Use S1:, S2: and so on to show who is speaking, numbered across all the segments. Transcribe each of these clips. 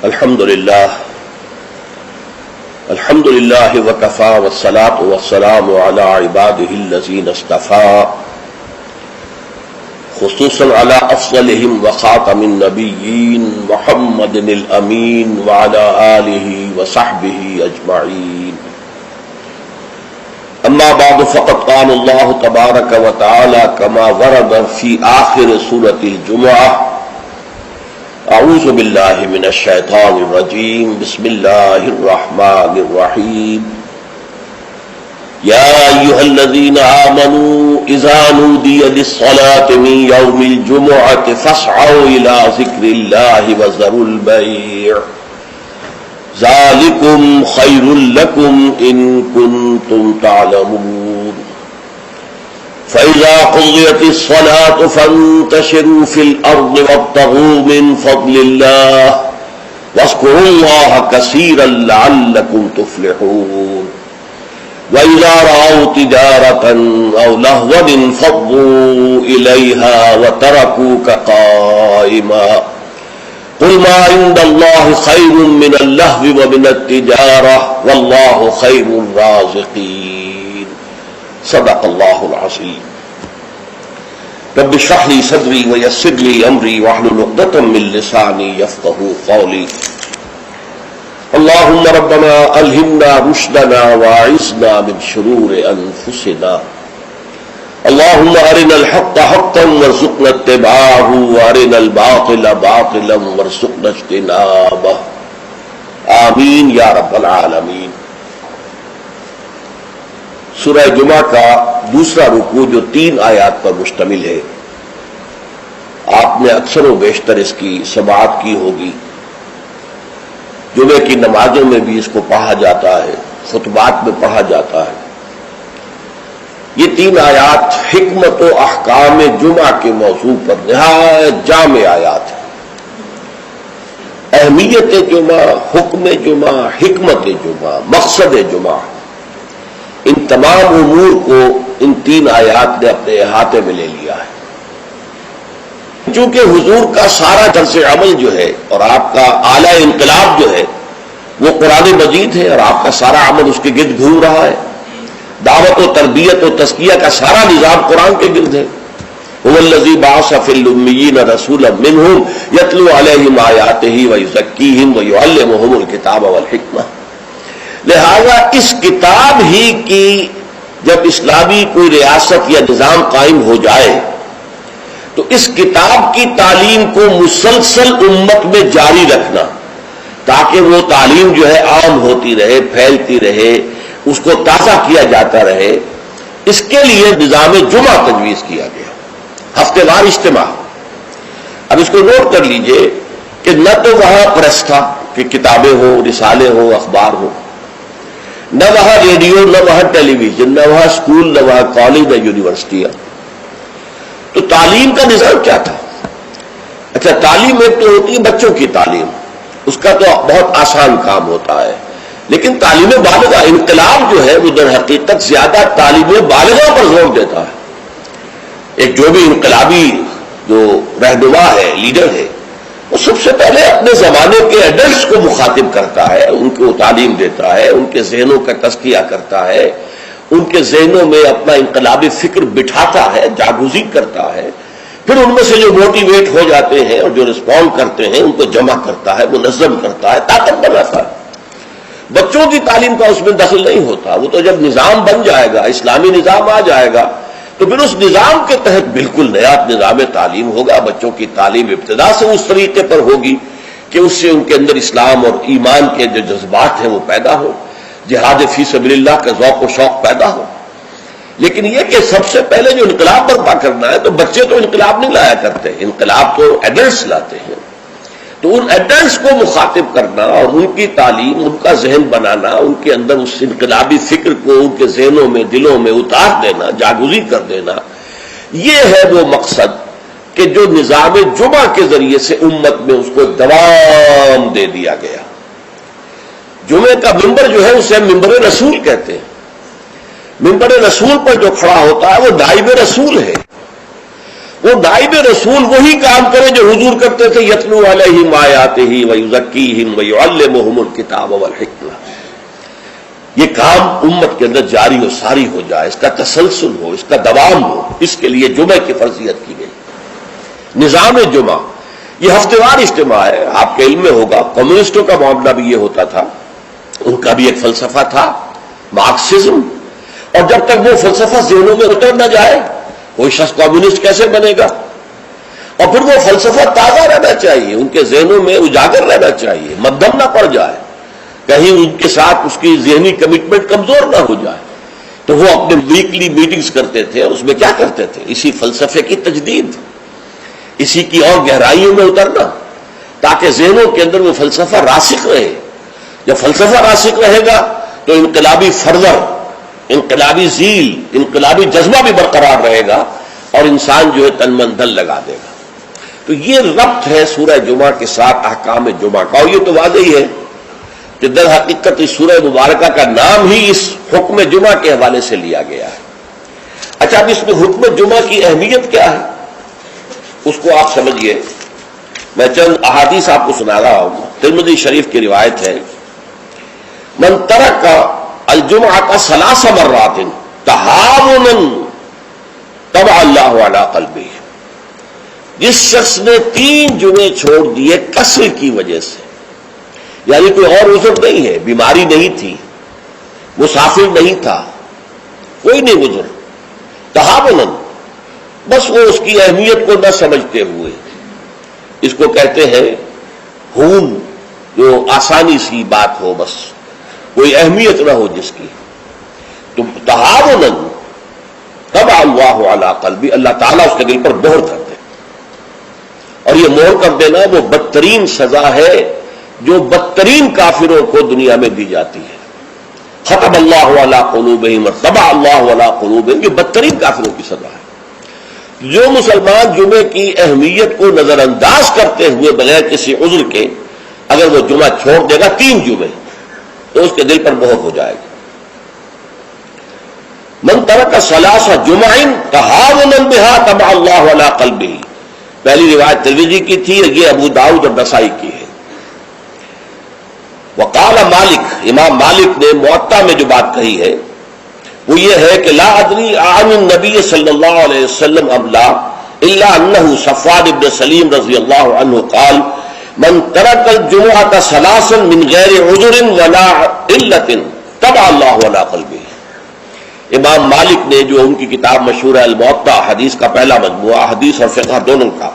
S1: الحمد للہ وکفى والصلاة والسلام على عباده الذین اصطفى خصوصا على افضلهم وخاتم النبیین محمد الامین وعلى آلہ وصحبہ اجمعین. اما بعد فقد قال اللہ تبارک وتعالی كما ورد في آخر سورة الجمعہ: اعوذ باللہ من الشیطان الرجیم بسم اللہ الرحمن الرحیم. یا ایہا الذین آمنوا اذا نودی للصلاة من یوم الجمعة فاسعوا الى ذکر اللہ وذروا البیع ذالکم خیر لکم ان کنتم تعلمون. فَإِذَا قُضِيَتِ الصَّلَاةُ فَانتَشِرُوا فِي الْأَرْضِ وَابْتَغُوا مِنْ فَضْلِ اللَّهِ وَاذْكُرُوا اللَّهَ كَثِيرًا لَعَلَّكُمْ تُفْلِحُونَ. وَإِذَا رَأَوْا تِجَارَةً أَوْ لَهْوًا انفَضُّوا إِلَيْهَا وَتَرَكُوكَ قَائِمًا. قُلْ مَا عِندَ اللَّهِ خَيْرٌ مِّنَ اللَّهْوِ وَمِنَ التِّجَارَةِ وَاللَّهُ خَيْرُ الرَّازِقِينَ. صدق اللہ العظیم. رب اشرح لي صدری ویسر لي امری واحلل عقدۃ من لسانی یفقهوا قولی. اللهم ربنا الہمنا رشدنا واعصمنا من شرور انفسنا. اللهم ارنا الحق حقا وارزقنا اتباعه وارنا الباطل باطلا وارزقنا اجتنابه. آمین یا رب العالمین. سورہ جمعہ کا دوسرا رکوع جو 3 آیات پر مشتمل ہے، آپ نے اکثر و بیشتر اس کی سماعت کی ہوگی. جمعے کی نمازوں میں بھی اس کو پڑھا جاتا ہے، خطبات میں پڑھا جاتا ہے. یہ 3 آیات حکمت و احکام جمعہ کے موضوع پر نہایت جامع آیات ہیں. اہمیت جمعہ، حکم جمعہ، حکمت جمعہ، مقصد جمعہ، ان تمام امور کو ان 3 آیات نے اپنے احاطے میں لے لیا ہے. چونکہ حضور کا سارا طرز عمل جو ہے اور آپ کا اعلی انقلاب جو ہے وہ قرآن مجید ہے، اور آپ کا سارا عمل اس کے گرد گھوم رہا ہے. دعوت و تربیت و تزکیہ کا سارا نظام قرآن کے گرد ہے. هو الذی بعث فی الامیین رسولا منہم یتلو علیہم آیاتہ ویزکیہم ویعلمہم الکتاب والحکمہ. لہذا اس کتاب ہی کی جب اسلامی کوئی ریاست یا نظام قائم ہو جائے تو اس کتاب کی تعلیم کو مسلسل امت میں جاری رکھنا، تاکہ وہ تعلیم جو ہے عام ہوتی رہے، پھیلتی رہے، اس کو تازہ کیا جاتا رہے، اس کے لیے نظام جمعہ تجویز کیا گیا. ہفتے وار اجتماع. اب اس کو نوٹ کر لیجئے کہ نہ تو وہاں پریس تھا کہ کتابیں ہوں، رسالے ہوں، اخبار ہوں، نہ وہاں ریڈیو، نہ وہاں ٹیلی ویژن، نہ وہاں اسکول، نہ وہاں کالج، نہ یونیورسٹیاں. تو تعلیم کا نظام کیا تھا؟ اچھا، تعلیم ایک تو ہوتی ہے بچوں کی تعلیم، اس کا تو بہت آسان کام ہوتا ہے. لیکن تعلیم بالغہ، انقلاب جو ہے وہ در حقیقت زیادہ تعلیم بالغہ پر زور دیتا ہے. ایک جو بھی انقلابی جو رہنما ہے، لیڈر ہے، وہ سب سے پہلے اپنے زمانے کے ایڈلٹس کو مخاطب کرتا ہے، ان کو تعلیم دیتا ہے، ان کے ذہنوں کا تزکیہ کرتا ہے، ان کے ذہنوں میں اپنا انقلابی فکر بٹھاتا ہے، جاگوزی کرتا ہے. پھر ان میں سے جو موٹیویٹ ہو جاتے ہیں اور جو رسپونڈ کرتے ہیں ان کو جمع کرتا ہے، منظم کرتا ہے، طاقت بناتا ہے. بچوں کی تعلیم کا اس میں دخل نہیں ہوتا. وہ تو جب نظام بن جائے گا، اسلامی نظام آ جائے گا، تو پھر اس نظام کے تحت بالکل نیا نظام تعلیم ہوگا. بچوں کی تعلیم ابتدا سے اس طریقے پر ہوگی کہ اس سے ان کے اندر اسلام اور ایمان کے جو جذبات ہیں وہ پیدا ہو، جہاد فی سبیل اللہ کا ذوق و شوق پیدا ہو. لیکن یہ کہ سب سے پہلے جو انقلاب برپا کرنا ہے، تو بچے تو انقلاب نہیں لایا کرتے، انقلاب تو ایڈلٹس لاتے ہیں. تو ان ایڈلٹس کو مخاطب کرنا اور ان کی تعلیم، ان کا ذہن بنانا، ان کے اندر اس انقلابی فکر کو ان کے ذہنوں میں، دلوں میں اتار دینا، جاگوزی کر دینا، یہ ہے وہ مقصد کہ جو نظام جمعہ کے ذریعے سے امت میں اس کو دوام دے دیا گیا. جمعے کا ممبر جو ہے اسے ممبر رسول کہتے ہیں. ممبر رسول پر جو کھڑا ہوتا ہے وہ نائب رسول ہے. وہ نائب رسول وہی کام کرے جو حضور کرتے تھے، یتلو علیہم آیاتہ ویزکیہم ویعلمہم الکتاب والحکمہ. یہ کام امت کے اندر جاری و ساری ہو جائے، اس کا تسلسل ہو، اس کا دوام ہو، اس کے لیے جمعہ کی فرضیت کی گئی. نظام جمعہ یہ ہفتے وار اجتماع ہے. آپ کے علم میں ہوگا کمیونسٹوں کا معاملہ بھی یہ ہوتا تھا، ان کا بھی ایک فلسفہ تھا مارکسزم، اور جب تک وہ فلسفہ ذہنوں میں اتر نہ جائے کوئی شخص کمیونسٹ کیسے بنے گا. اور پھر وہ فلسفہ تازہ رہنا چاہیے، ان کے ذہنوں میں اجاگر رہنا چاہیے، مدھم نہ پڑ جائے، کہیں ان کے ساتھ اس کی ذہنی کمٹمنٹ کمزور نہ ہو جائے. تو وہ اپنے ویکلی میٹنگز کرتے تھے، اس میں کیا کرتے تھے؟ اسی فلسفے کی تجدید، اسی کی اور گہرائیوں میں اترنا، تاکہ ذہنوں کے اندر وہ فلسفہ راسخ رہے. جب فلسفہ راسخ رہے گا تو انقلابی فرور، انقلابی ذیل، انقلابی جذبہ بھی برقرار رہے گا، اور انسان جو ہے تن من دل لگا دے گا. تو یہ ربط ہے سورہ جمعہ کے ساتھ احکام جمعہ کا، اور یہ تو واضح ہی ہے کہ در حقیقت اس سورہ مبارکہ کا نام ہی اس حکم جمعہ کے حوالے سے لیا گیا ہے. اچھا، اب اس میں حکم جمعہ کی اہمیت کیا ہے اس کو آپ سمجھیے. میں چند احادیث آپ کو سنا رہا ہوں. ترمذی شریف کی روایت ہے، من ترک الجمعہ ثلاث مرات تہاونا طبع اللہ علی قلبہ، جس شخص نے 3 جمعے چھوڑ دیے کسر کی وجہ سے، یعنی کوئی اور عذر نہیں ہے، بیماری نہیں تھی، مسافر نہیں تھا، کوئی نہیں عذر، تہاونا، بس وہ اس کی اہمیت کو نہ سمجھتے ہوئے، اس کو کہتے ہیں ہون، جو آسانی سی بات ہو، بس کوئی اہمیت نہ ہو جس کی، تو تہاونا طبع اللہ علی قلبی، اللہ تعالیٰ اس کے دل پر مہر کر دے. اور یہ مہر کر دینا وہ بدترین سزا ہے جو بدترین کافروں کو دنیا میں دی جاتی ہے. ختم اللہ علی قلوبہم طبع اللہ علی قلوبہم، یہ بدترین کافروں کی سزا ہے. جو مسلمان جمعے کی اہمیت کو نظر انداز کرتے ہوئے بغیر کسی عذر کے اگر وہ جمعہ چھوڑ دے گا 3 جمعے، تو اس کے دل پر مہر ہو جائے گی. من ترک ثلاث جمع تہاونا بها طبع اللہ علی قلبہ، پہلی روایت ترمذی کی تھی، یہ ابو داؤد اور نسائی کی ہے. وقال مالک، امام مالک نے موطا میں جو بات کہی ہے وہ یہ ہے کہ لا ادری عن النبی صلی اللہ علیہ وسلم ام لا الا انه صفوان بن سلیم رضی اللہ عنہ قال من ترک الجمعة ثلاثا من غیر عذر ولا علت طبع اللہ علی قلبہ. امام مالک نے، جو ان کی کتاب مشہور ہے الموطا، حدیث کا پہلا مجموعہ، حدیث اور فقہ دونوں کا،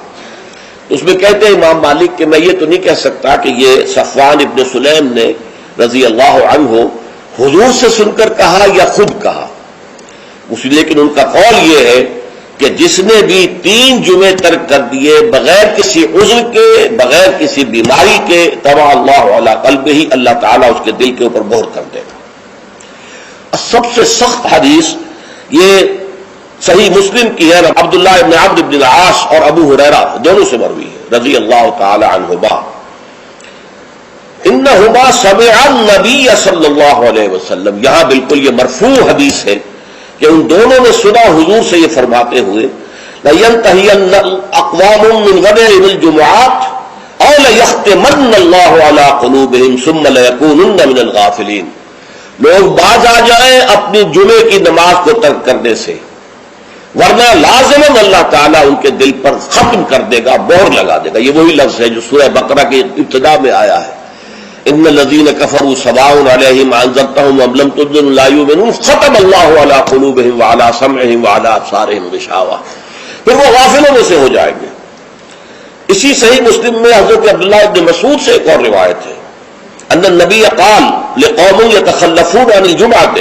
S1: اس میں کہتے ہیں امام مالک کہ میں یہ تو نہیں کہہ سکتا کہ یہ صفوان ابن سلیم نے رضی اللہ عنہ حضور سے سن کر کہا یا خود کہا، لیکن ان کا قول یہ ہے کہ جس نے بھی 3 جمعے ترک کر دیے بغیر کسی عذر کے، بغیر کسی بیماری کے، طبع اللہ علی قلبہ، ہی اللہ تعالیٰ اس کے دل کے اوپر مہر کر دے گا. سب سے سخت حدیث یہ صحیح مسلم کی ہے، عبداللہ ابن عمرو بن العاص اور ابو ہریرہ دونوں سے مروی ہے رضی اللہ تعالی عنہما، انہما سمعا النبی صلی اللہ علیہ وسلم. یہاں بالکل یہ مرفوع حدیث ہے کہ ان دونوں نے سنا حضور سے یہ فرماتے ہوئے، لَيَنْتَهِيَنَّ أَقْوَامٌ مِّنْ غَدَرِ الْجُمُعَاتِ أَوْ لَيَخْتِمَنَّ اللَّهُ عَلَىٰ قُلُوبِهِمْ ثُمَّ لَيَكُونُنَّ مِنَ الْغَافِلِينَ. لوگ باز آ جائیں اپنی جمعے کی نماز کو ترک کرنے سے، ورنہ لازماً اللہ تعالیٰ ان کے دل پر ختم کر دے گا، مہر لگا دے گا. یہ وہی لفظ ہے جو سورہ بقرہ کی ابتدا میں آیا ہے، ان الذین کفروا سواء علیہم انذرتہم ام لم تنذرہم لا یؤمنون ختم اللہ علی قلوبہم وعلی سمعہم وعلی ابصارہم غشاوہ. پھر وہ غافلوں میں سے ہو جائیں گے. اسی صحیح مسلم میں حضرت عبداللہ ابن مسعود سے ایک اور روایت ہے، ان النبی قال لقوم یتخلفون عن الجمعۃ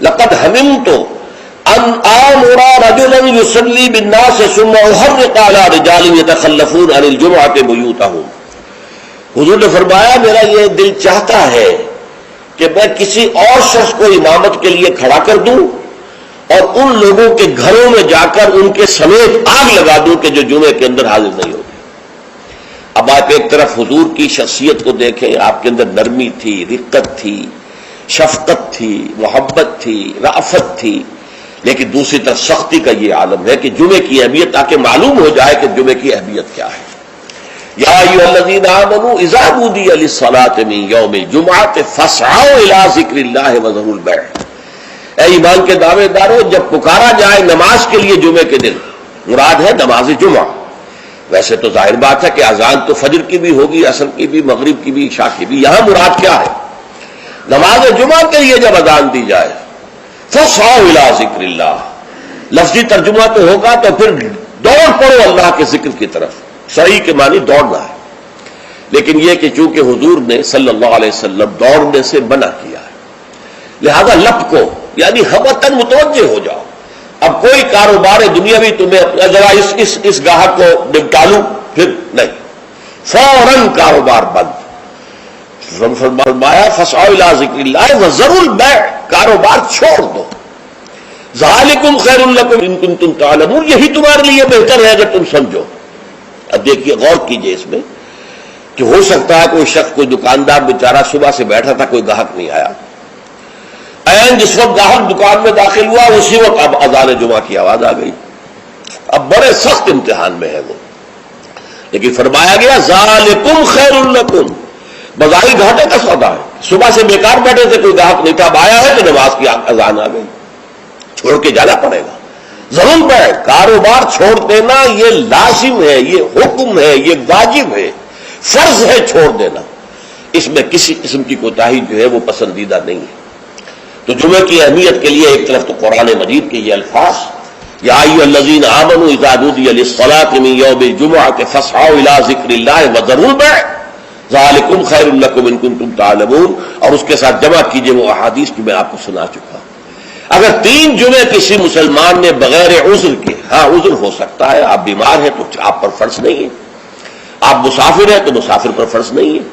S1: لقد هممت ان آمر رجلا يصلي بالناس ثم احرق على رجال يتخلفون عن الجمعۃ بیوتهم. حضور نے فرمایا میرا یہ دل چاہتا ہے کہ میں کسی اور شخص کو امامت کے لیے کھڑا کر دوں اور ان لوگوں کے گھروں میں جا کر ان کے سمیت آگ لگا دوں کہ جو جمعے کے اندر حاضر نہیں ہوگی. اب آپ ایک طرف حضور کی شخصیت کو دیکھیں، آپ کے اندر نرمی تھی، رقت تھی، شفقت تھی، محبت تھی، رأفت تھی، لیکن دوسری طرف سختی کا یہ عالم ہے کہ جمعے کی اہمیت، تاکہ معلوم ہو جائے کہ جمعے کی اہمیت کیا ہے۔ یا ایھا الذین آمنوا اذا نودی للصلاۃ من یوم الجمعۃ فاسعوا الی ذکر اللہ وذروا البیع۔ اے ایمان کے دعوے دارو، جب پکارا جائے نماز کے لیے جمعے کے دن، مراد ہے نماز جمعہ۔ ویسے تو ظاہر بات ہے کہ اذان تو فجر کی بھی ہوگی، عصر کی بھی، مغرب کی بھی، عشاء کی بھی، یہاں مراد کیا ہے؟ نماز جمعہ کے لیے جب اذان دی جائے فاسعوا الی ذکر اللہ، لفظی ترجمہ تو ہوگا تو پھر دوڑ پڑو اللہ کے ذکر کی طرف، صحیح کے معنی دوڑنا ہے، لیکن یہ کہ چونکہ حضور نے صلی اللہ علیہ وسلم دوڑنے سے منع کیا ہے، لہذا لپکو، یعنی ہمتاً متوجہ ہو جاؤ۔ اب کوئی کاروبار دنیاوی تمہیں ذرا اس گاہک کو نپٹا لوں، پھر نہیں، فوراً کاروبار بند۔ فرمایا فاسعوا الی ذکر اللہ وذروا البیع، کاروبار چھوڑ دو۔ ذالکم خیر لکم ان کنتم تعلمون، یہی تمہارے لیے بہتر ہے اگر تم سمجھو۔ اب دیکھیے، غور کیجئے اس میں کہ ہو سکتا ہے کوئی شخص، کوئی دکاندار بیچارہ صبح سے بیٹھا تھا، کوئی گاہک نہیں آیا، جس وقت گاہک دکان میں داخل ہوا اسی وقت اب اذان جمعہ کی آواز آ گئی، اب بڑے سخت امتحان میں ہے وہ، لیکن فرمایا گیا ذالکم خیر لکم، بظاہر گھاٹے کا سودا ہے، صبح سے بیکار بیٹھے تھے، کوئی گاہک نہیں تھا، اب آیا ہے تو نماز کی اذان آ گئی، چھوڑ کے جانا پڑے گا۔ ضرور پہ کاروبار چھوڑ دینا یہ لازم ہے، یہ حکم ہے، یہ واجب ہے، فرض ہے چھوڑ دینا، اس میں کسی قسم کی کوتاہی جو ہے وہ پسندیدہ نہیں ہے۔ تو جمعے کی اہمیت کے لیے ایک طرف تو قرآن مجید کے یہ الفاظ، یا ایھا الذین آمنوا اذا نودی للصلاۃ من یوم الجمعۃ فاسعوا الی ذکر اللہ وذروا البیع ذالکم خیر لکم ان کنتم تعلمون، اور اس کے ساتھ جمع کیجئے وہ احادیث کی میں آپ کو سنا چکا ہوں۔ اگر 3 جمعے کسی مسلمان نے بغیر عذر کے، ہاں عذر ہو سکتا ہے، آپ بیمار ہیں تو آپ پر فرض نہیں ہے، آپ مسافر ہیں تو مسافر پر فرض نہیں ہے،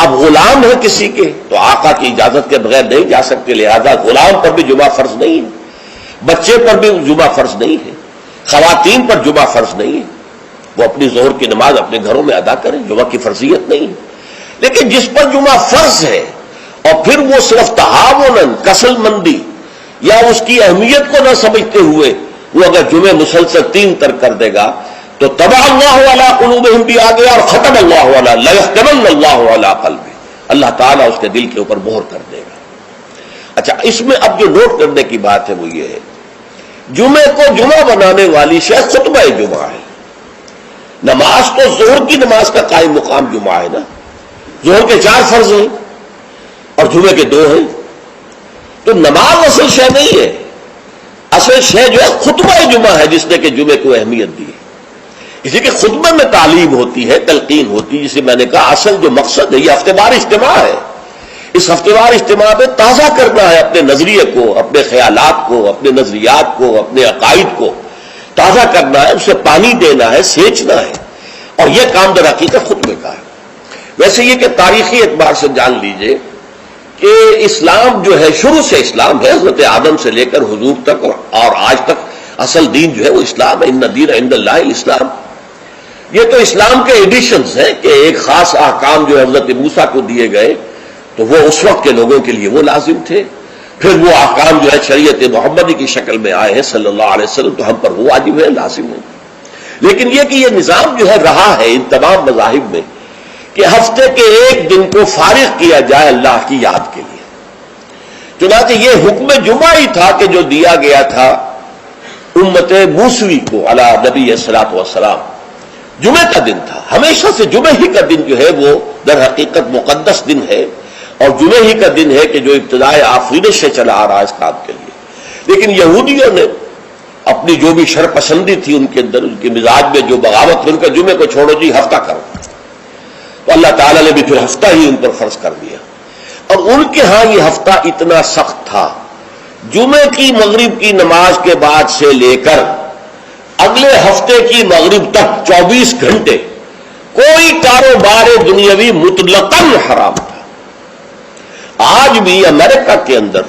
S1: آپ غلام ہیں کسی کے تو آقا کی اجازت کے بغیر نہیں جا سکتے، لہذا غلام پر بھی جمعہ فرض نہیں ہے، بچے پر بھی جمعہ فرض نہیں ہے، خواتین پر جمعہ فرض نہیں ہے، وہ اپنی ظہر کی نماز اپنے گھروں میں ادا کریں، جمعہ کی فرضیت نہیں ہے۔ لیکن جس پر جمعہ فرض ہے اور پھر وہ صرف تہاوناً، کسل مندی یا اس کی اہمیت کو نہ سمجھتے ہوئے وہ اگر جمعے مسلسل 3 ترک کر دے گا تو طبع اللہ علی قلوبہم بھی آ گیا، اور ختم اللہ علی لیختمن اللہ علی قلبہ، اللہ تعالیٰ اس کے دل کے اوپر مہر کر دے گا۔ اچھا، اس میں اب جو نوٹ کرنے کی بات ہے وہ یہ ہے، جمعے کو جمعہ بنانے والی شے خطبہ جمعہ ہے، نماز تو ظہر کی نماز کا قائم مقام جمعہ ہے نا، ظہر کے 4 فرض ہیں اور جمعے کے 2 ہیں، تو نماز اصل شے نہیں ہے، اصل شے جو ہے خطبہ جمعہ ہے، جس نے کہ جمعے کو اہمیت دی ہے۔ اسی کے خطبے میں تعلیم ہوتی ہے، تلقین ہوتی ہے، جسے میں نے کہا اصل جو مقصد ہے یہ ہفتے وار اجتماع ہے، اس ہفتے وار اجتماع میں تازہ کرنا ہے اپنے نظریے کو، اپنے خیالات کو، اپنے نظریات کو، اپنے عقائد کو تازہ کرنا ہے، اسے پانی دینا ہے، سینچنا ہے، اور یہ کام در حقیقت خطبے کا ہے۔ ویسے یہ کہ تاریخی اعتبار سے جان لیجئے کہ اسلام جو ہے، شروع سے اسلام ہے، حضرت آدم سے لے کر حضور تک اور آج تک اصل دین جو ہے وہ اسلام ہے، ان الدین عند اللہ الاسلام۔ یہ تو اسلام کے ایڈیشنز ہیں کہ ایک خاص احکام جو حضرت موسیٰ کو دیے گئے تو وہ اس وقت کے لوگوں کے لیے وہ لازم تھے، پھر وہ احکام جو ہے شریعت محمدی کی شکل میں آئے ہیں صلی اللہ علیہ وسلم، تو ہم پر وہ واجب ہے، لازم ہے۔ لیکن یہ کہ یہ نظام جو ہے رہا ہے ان تمام مذاہب میں کہ ہفتے کے ایک دن کو فارغ کیا جائے اللہ کی یاد کے لیے، چنانچہ یہ حکم جمعہ ہی تھا کہ جو دیا گیا تھا امت موسوی کو علی نبی الصلوۃ والسلام، جمعہ کا دن تھا، ہمیشہ سے جمعہ ہی کا دن جو ہے وہ در حقیقت مقدس دن ہے، اور جمعہ ہی کا دن ہے کہ جو ابتدائے آفرینش سے چلا آ رہا ہے اس کام کے لیے۔ لیکن یہودیوں نے اپنی جو بھی شر پسندی تھی ان کے اندر، ان کے مزاج میں جو بغاوت تھی، ان کا جمعے کو چھوڑو جی ہفتہ کرو، تو اللہ تعالیٰ نے بھی پھر ہفتہ ہی ان پر فرض کر دیا۔ اور ان کے ہاں یہ ہفتہ اتنا سخت تھا، جمعے کی مغرب کی نماز کے بعد سے لے کر اگلے ہفتے کی مغرب تک 24 گھنٹے کوئی کاروبار دنیاوی مطلقاً حرام تھا۔ آج بھی امریکہ کے اندر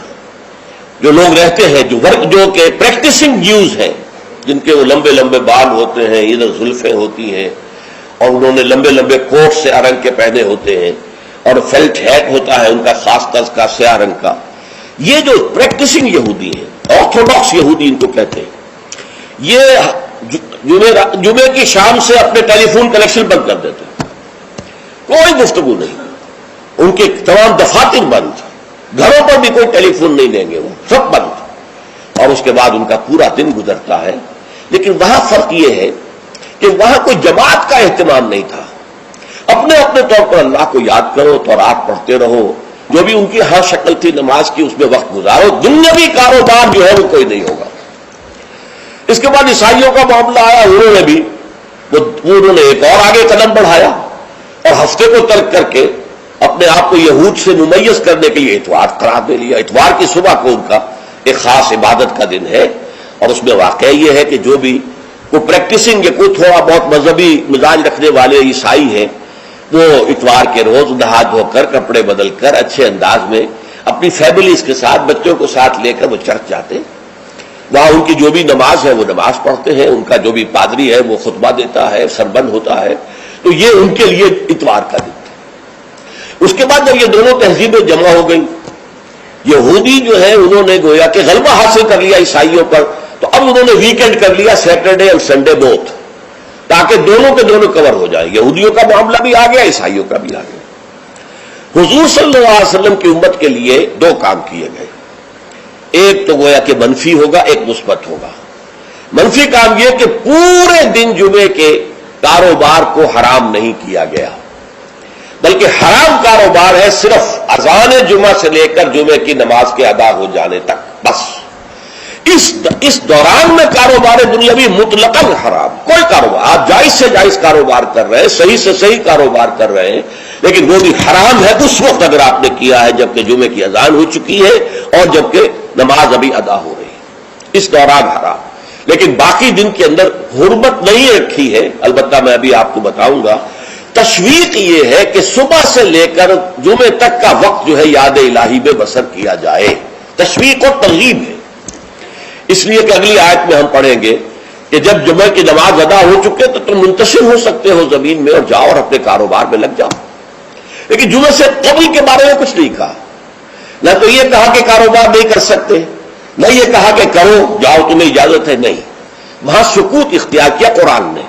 S1: جو لوگ رہتے ہیں، جو کہ پریکٹسنگ جیوز ہیں، جن کے وہ لمبے لمبے بال ہوتے ہیں، ادھر زلفیں ہوتی ہیں، اور انہوں نے لمبے لمبے کوٹ سے رنگ کے پہنے ہوتے ہیں، اور فیلٹ ہیٹ ہوتا ہے ان کا خاص طرز کا سیاہ رنگ کا، یہ جو پریکٹسنگ یہودی ہیں، آرتھوڈاکس یہودی ان کو کہتے ہیں، یہ جمعے کی شام سے اپنے ٹیلی فون کنیکشن بند کر دیتے ہیں، کوئی گفتگو نہیں، ان کے تمام دفاتر بند، گھروں پر بھی کوئی ٹیلی فون نہیں لیں گے، وہ سب بند، اور اس کے بعد ان کا پورا دن گزرتا ہے۔ لیکن وہاں فرق یہ ہے کہ وہاں کوئی جماعت کا اہتمام نہیں تھا، اپنے اپنے طور پر اللہ کو یاد کرو، تورات پڑھتے رہو، جو بھی ان کی ہر شکل تھی نماز کی اس میں وقت گزارو، دنیاوی کاروبار جو ہے وہ کوئی نہیں ہوگا۔ اس کے بعد عیسائیوں کا معاملہ آیا، انہوں نے ایک اور آگے قدم بڑھایا اور ہفتے کو ترک کر کے اپنے آپ کو یہود سے ممیز کرنے کے لیے اتوار قرار دے لیا۔ اتوار کی صبح کو ان کا ایک خاص عبادت کا دن ہے، اور اس میں واقعہ یہ ہے کہ جو بھی کوئی پریکٹسنگ یا کوئی تھوڑا بہت مذہبی مزاج رکھنے والے عیسائی ہیں، وہ اتوار کے روز نہا دھو کر کپڑے بدل کر اچھے انداز میں اپنی فیملیز کے ساتھ بچوں کو ساتھ لے کر وہ چرچ جاتے، وہاں ان کی جو بھی نماز ہے وہ نماز پڑھتے ہیں، ان کا جو بھی پادری ہے وہ خطبہ دیتا ہے، سربند ہوتا ہے، تو یہ ان کے لیے اتوار کا دن تھا۔ اس کے بعد جب یہ دونوں تہذیبیں جمع ہو گئی، یہودی جو ہے انہوں نے گویا کہ غلبہ حاصل کر لیا عیسائیوں پر، تو اب انہوں نے ویکینڈ کر لیا، سیٹرڈے اور سنڈے بوتھ، تاکہ دونوں کے دونوں کور ہو جائیں، یہودیوں کا معاملہ بھی آ گیا، عیسائیوں کا بھی آ گیا۔ حضور صلی اللہ علیہ وسلم کی امت کے لیے دو کام کیے گئے، ایک تو گویا کہ منفی ہوگا، ایک مثبت ہوگا۔ منفی کام یہ کہ پورے دن جمعے کے کاروبار کو حرام نہیں کیا گیا، بلکہ حرام کاروبار ہے صرف اذان جمعہ سے لے کر جمعے کی نماز کے ادا ہو جانے تک، بس اس دوران میں کاروبار دنیاوی مطلقاً حرام، کوئی کاروبار، آپ جائز سے جائز کاروبار کر رہے ہیں، صحیح سے صحیح کاروبار کر رہے ہیں، لیکن وہ بھی حرام ہے اس وقت اگر آپ نے کیا ہے جبکہ جمعے کی اذان ہو چکی ہے اور جبکہ نماز ابھی ادا ہو رہی ہے، اس دوران حرام۔ لیکن باقی دن کے اندر حرمت نہیں رکھی ہے، البتہ میں ابھی آپ کو بتاؤں گا۔ تشویق یہ ہے کہ صبح سے لے کر جمعے تک کا وقت جو ہے یاد الہی میں بسر کیا جائے، تشویق اور ترغیب ہے، اس لیے کہ اگلی آیت میں ہم پڑھیں گے کہ جب جمعہ کی نماز ادا ہو چکے تو تم منتشر ہو سکتے ہو زمین میں اور جاؤ اور اپنے کاروبار میں لگ جاؤ۔ لیکن جمعہ سے قبل کے بارے میں کچھ نہیں کہا، نہ تو یہ کہا کہ کاروبار نہیں کر سکتے، نہ یہ کہا کہ کرو جاؤ تمہیں اجازت ہے، نہیں، وہاں سکوت اختیار کیا قرآن نے۔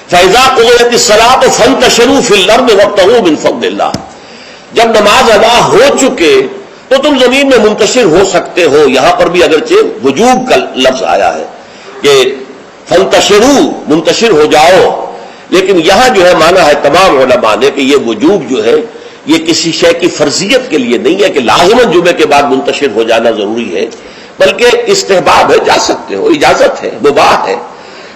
S1: فَإِذَا قُضِيَتِ الصَّلَاةُ فَانتَشِرُوا فِي الْأَرْضِ وَابْتَغُوا مِن فَضْلِ اللَّهِ، جب نماز ادا ہو چکے تو تم زمین میں منتشر ہو سکتے ہو۔ یہاں پر بھی اگرچہ وجوب کا لفظ آیا ہے کہ فَانتَشِرُوا، منتشر ہو جاؤ، لیکن یہاں جو ہے مانا ہے تمام علماء نے کہ یہ وجوب جو ہے یہ کسی شے کی فرضیت کے لیے نہیں ہے کہ لازماً جمعے کے بعد منتشر ہو جانا ضروری ہے، بلکہ استحباب ہے، جا سکتے ہو، اجازت ہے، مباح ہے۔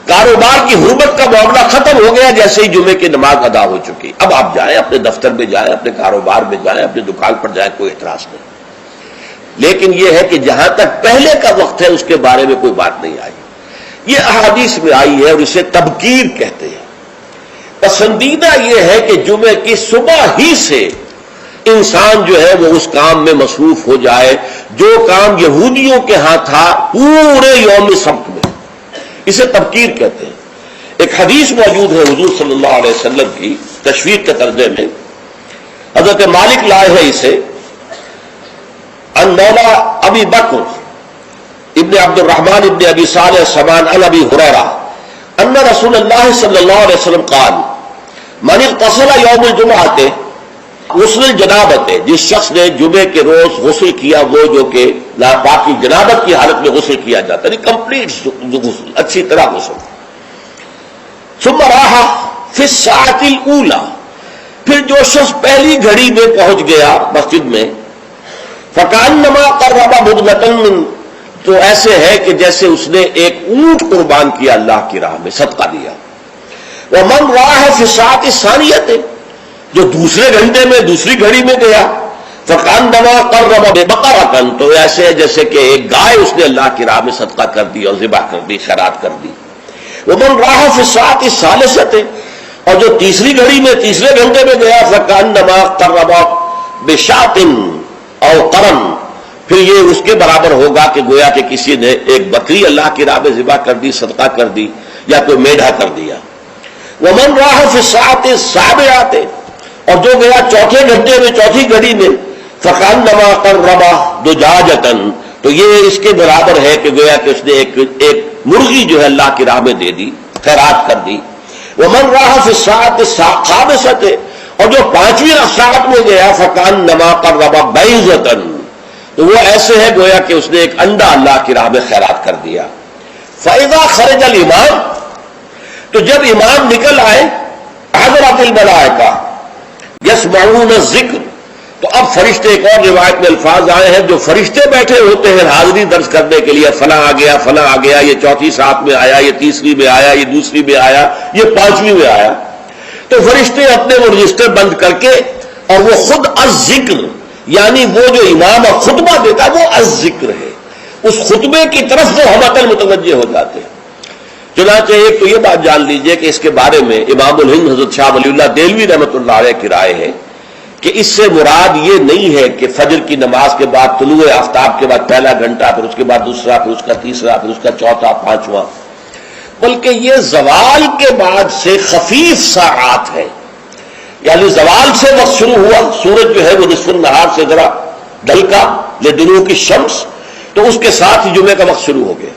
S1: کاروبار کی حرمت کا معاملہ ختم ہو گیا جیسے ہی جمعے کی نماز ادا ہو چکی، اب آپ جائیں، اپنے دفتر میں جائیں، اپنے کاروبار میں جائیں، اپنی دکان پر جائیں، کوئی اعتراض نہیں۔ لیکن یہ ہے کہ جہاں تک پہلے کا وقت ہے اس کے بارے میں کوئی بات نہیں آئی، یہ احادیث میں آئی ہے اور اسے تبکیر کہتے ہیں۔ پسندیدہ یہ ہے کہ جمعے کی صبح ہی سے انسان جو ہے وہ اس کام میں مصروف ہو جائے جو کام یہودیوں کے ہاں تھا پورے یوم سبت میں، اسے تبکیر کہتے ہیں۔ ایک حدیث موجود ہے حضور صلی اللہ علیہ وسلم کی تشویق کے ترجمے میں، حضرت مالک لائے ہیں اسے، ان مولا ابی بکر ابن عبد الرحمن ابن ابی صالح سمان عن ابی ہریرہ ان رسول اللہ صلی اللہ علیہ وسلم قال من اغتسل یوم الجمعۃ غسل الجنابت، جس شخص نے جمعے کے روز غسل کیا، وہ جو کہ ناپاکی جنابت کی حالت میں غسل کیا جاتا ہے، کمپلیٹ غسل، اچھی طرح غسل، ثم راح فی الساعۃ الاولی، پھر جو شخص پہلی گھڑی میں پہنچ گیا مسجد میں، فکأنما قرب بدنۃ، تو ایسے ہے کہ جیسے اس نے ایک اونٹ قربان کیا اللہ کی راہ میں، صدقہ دیا۔ ومن راح فی الساعۃ الثانیۃ، جو دوسرے گھنٹے میں دوسری گھڑی میں گیا، فکأنما قرب بقرۃ، تو ایسے ہے جیسے کہ ایک گائے اس نے اللہ کی راہ میں صدقہ کر دی اور ذبح کر دی، خیرات کر دی۔ ومن راح فی الساعۃ الثالثۃ، اور جو تیسری گھڑی میں تیسرے گھنٹے میں گیا، فکأنما قرب بشاۃ او قرن، پھر یہ اس کے برابر ہوگا کہ گویا کہ کسی نے ایک بکری اللہ کی راہ میں ذبح کر دی، صدقہ کر دی، یا کوئی میڈھا کر دیا۔ ومن راح فی الساعۃ السابعۃ، اور جو گیا چوتھے گھنٹے میں چوتھی گھڑی میں، فَكَأَنَّمَا قَرَّبَ دُجَاجَةً، تو یہ اس کے برابر ہے کہ گویا کہ اس نے ایک مرغی جو ہے اللہ کی راہ میں دے دی، خیرات کر دی. وَمَنْ رَاحَ فِي السَّاعَةِ السَّادِسَةِ، اور جو 5ویں ساعت میں گیا فَكَأَنَّمَا قَرَّبَ بَيْضَةً، تو وہ ایسے ہے گویا کہ اس نے ایک انڈا اللہ کی راہ میں خیرات کر دیا. فَإِذَا خَرَجَ الْإِمَامُ، تو جب امام نکل آئے، حضرت الملائکہ یسمعون الذکر، تو اب فرشتے، ایک اور روایت میں الفاظ آئے ہیں جو فرشتے بیٹھے ہوتے ہیں حاضری درج کرنے کے لیے، فلاں آ گیا، فلاں آ گیا، یہ 4تھی ساتھ میں آیا، یہ 3ری میں آیا، یہ 2ری میں آیا، یہ 5ویں میں آیا. تو فرشتے اپنے وہ رجسٹر بند کر کے، اور وہ خود الذکر، یعنی وہ جو امام خطبہ دیتا وہ الذکر ہے، اس خطبے کی طرف وہ ہمتن متوجہ ہو جاتے ہیں. چنانچہ ایک تو یہ بات جان لیجئے کہ اس کے بارے میں امام الہند حضرت شاہ ولی اللہ دہلوی رحمۃ اللہ علیہ کی رائے ہے کہ اس سے مراد یہ نہیں ہے کہ فجر کی نماز کے بعد، طلوع آفتاب کے بعد پہلا گھنٹہ، پھر اس کے بعد دوسرا، پھر اس کا تیسرا، پھر اس کا چوتھا، 5واں، بلکہ یہ زوال کے بعد سے خفیف ساعات ہے. یعنی زوال سے وقت شروع ہوا، سورج جو ہے وہ نصف النہار سے ذرا ڈھلکا لدنو کی شمس، تو اس کے ساتھ ہی جمعے کا وقت شروع ہو گیا.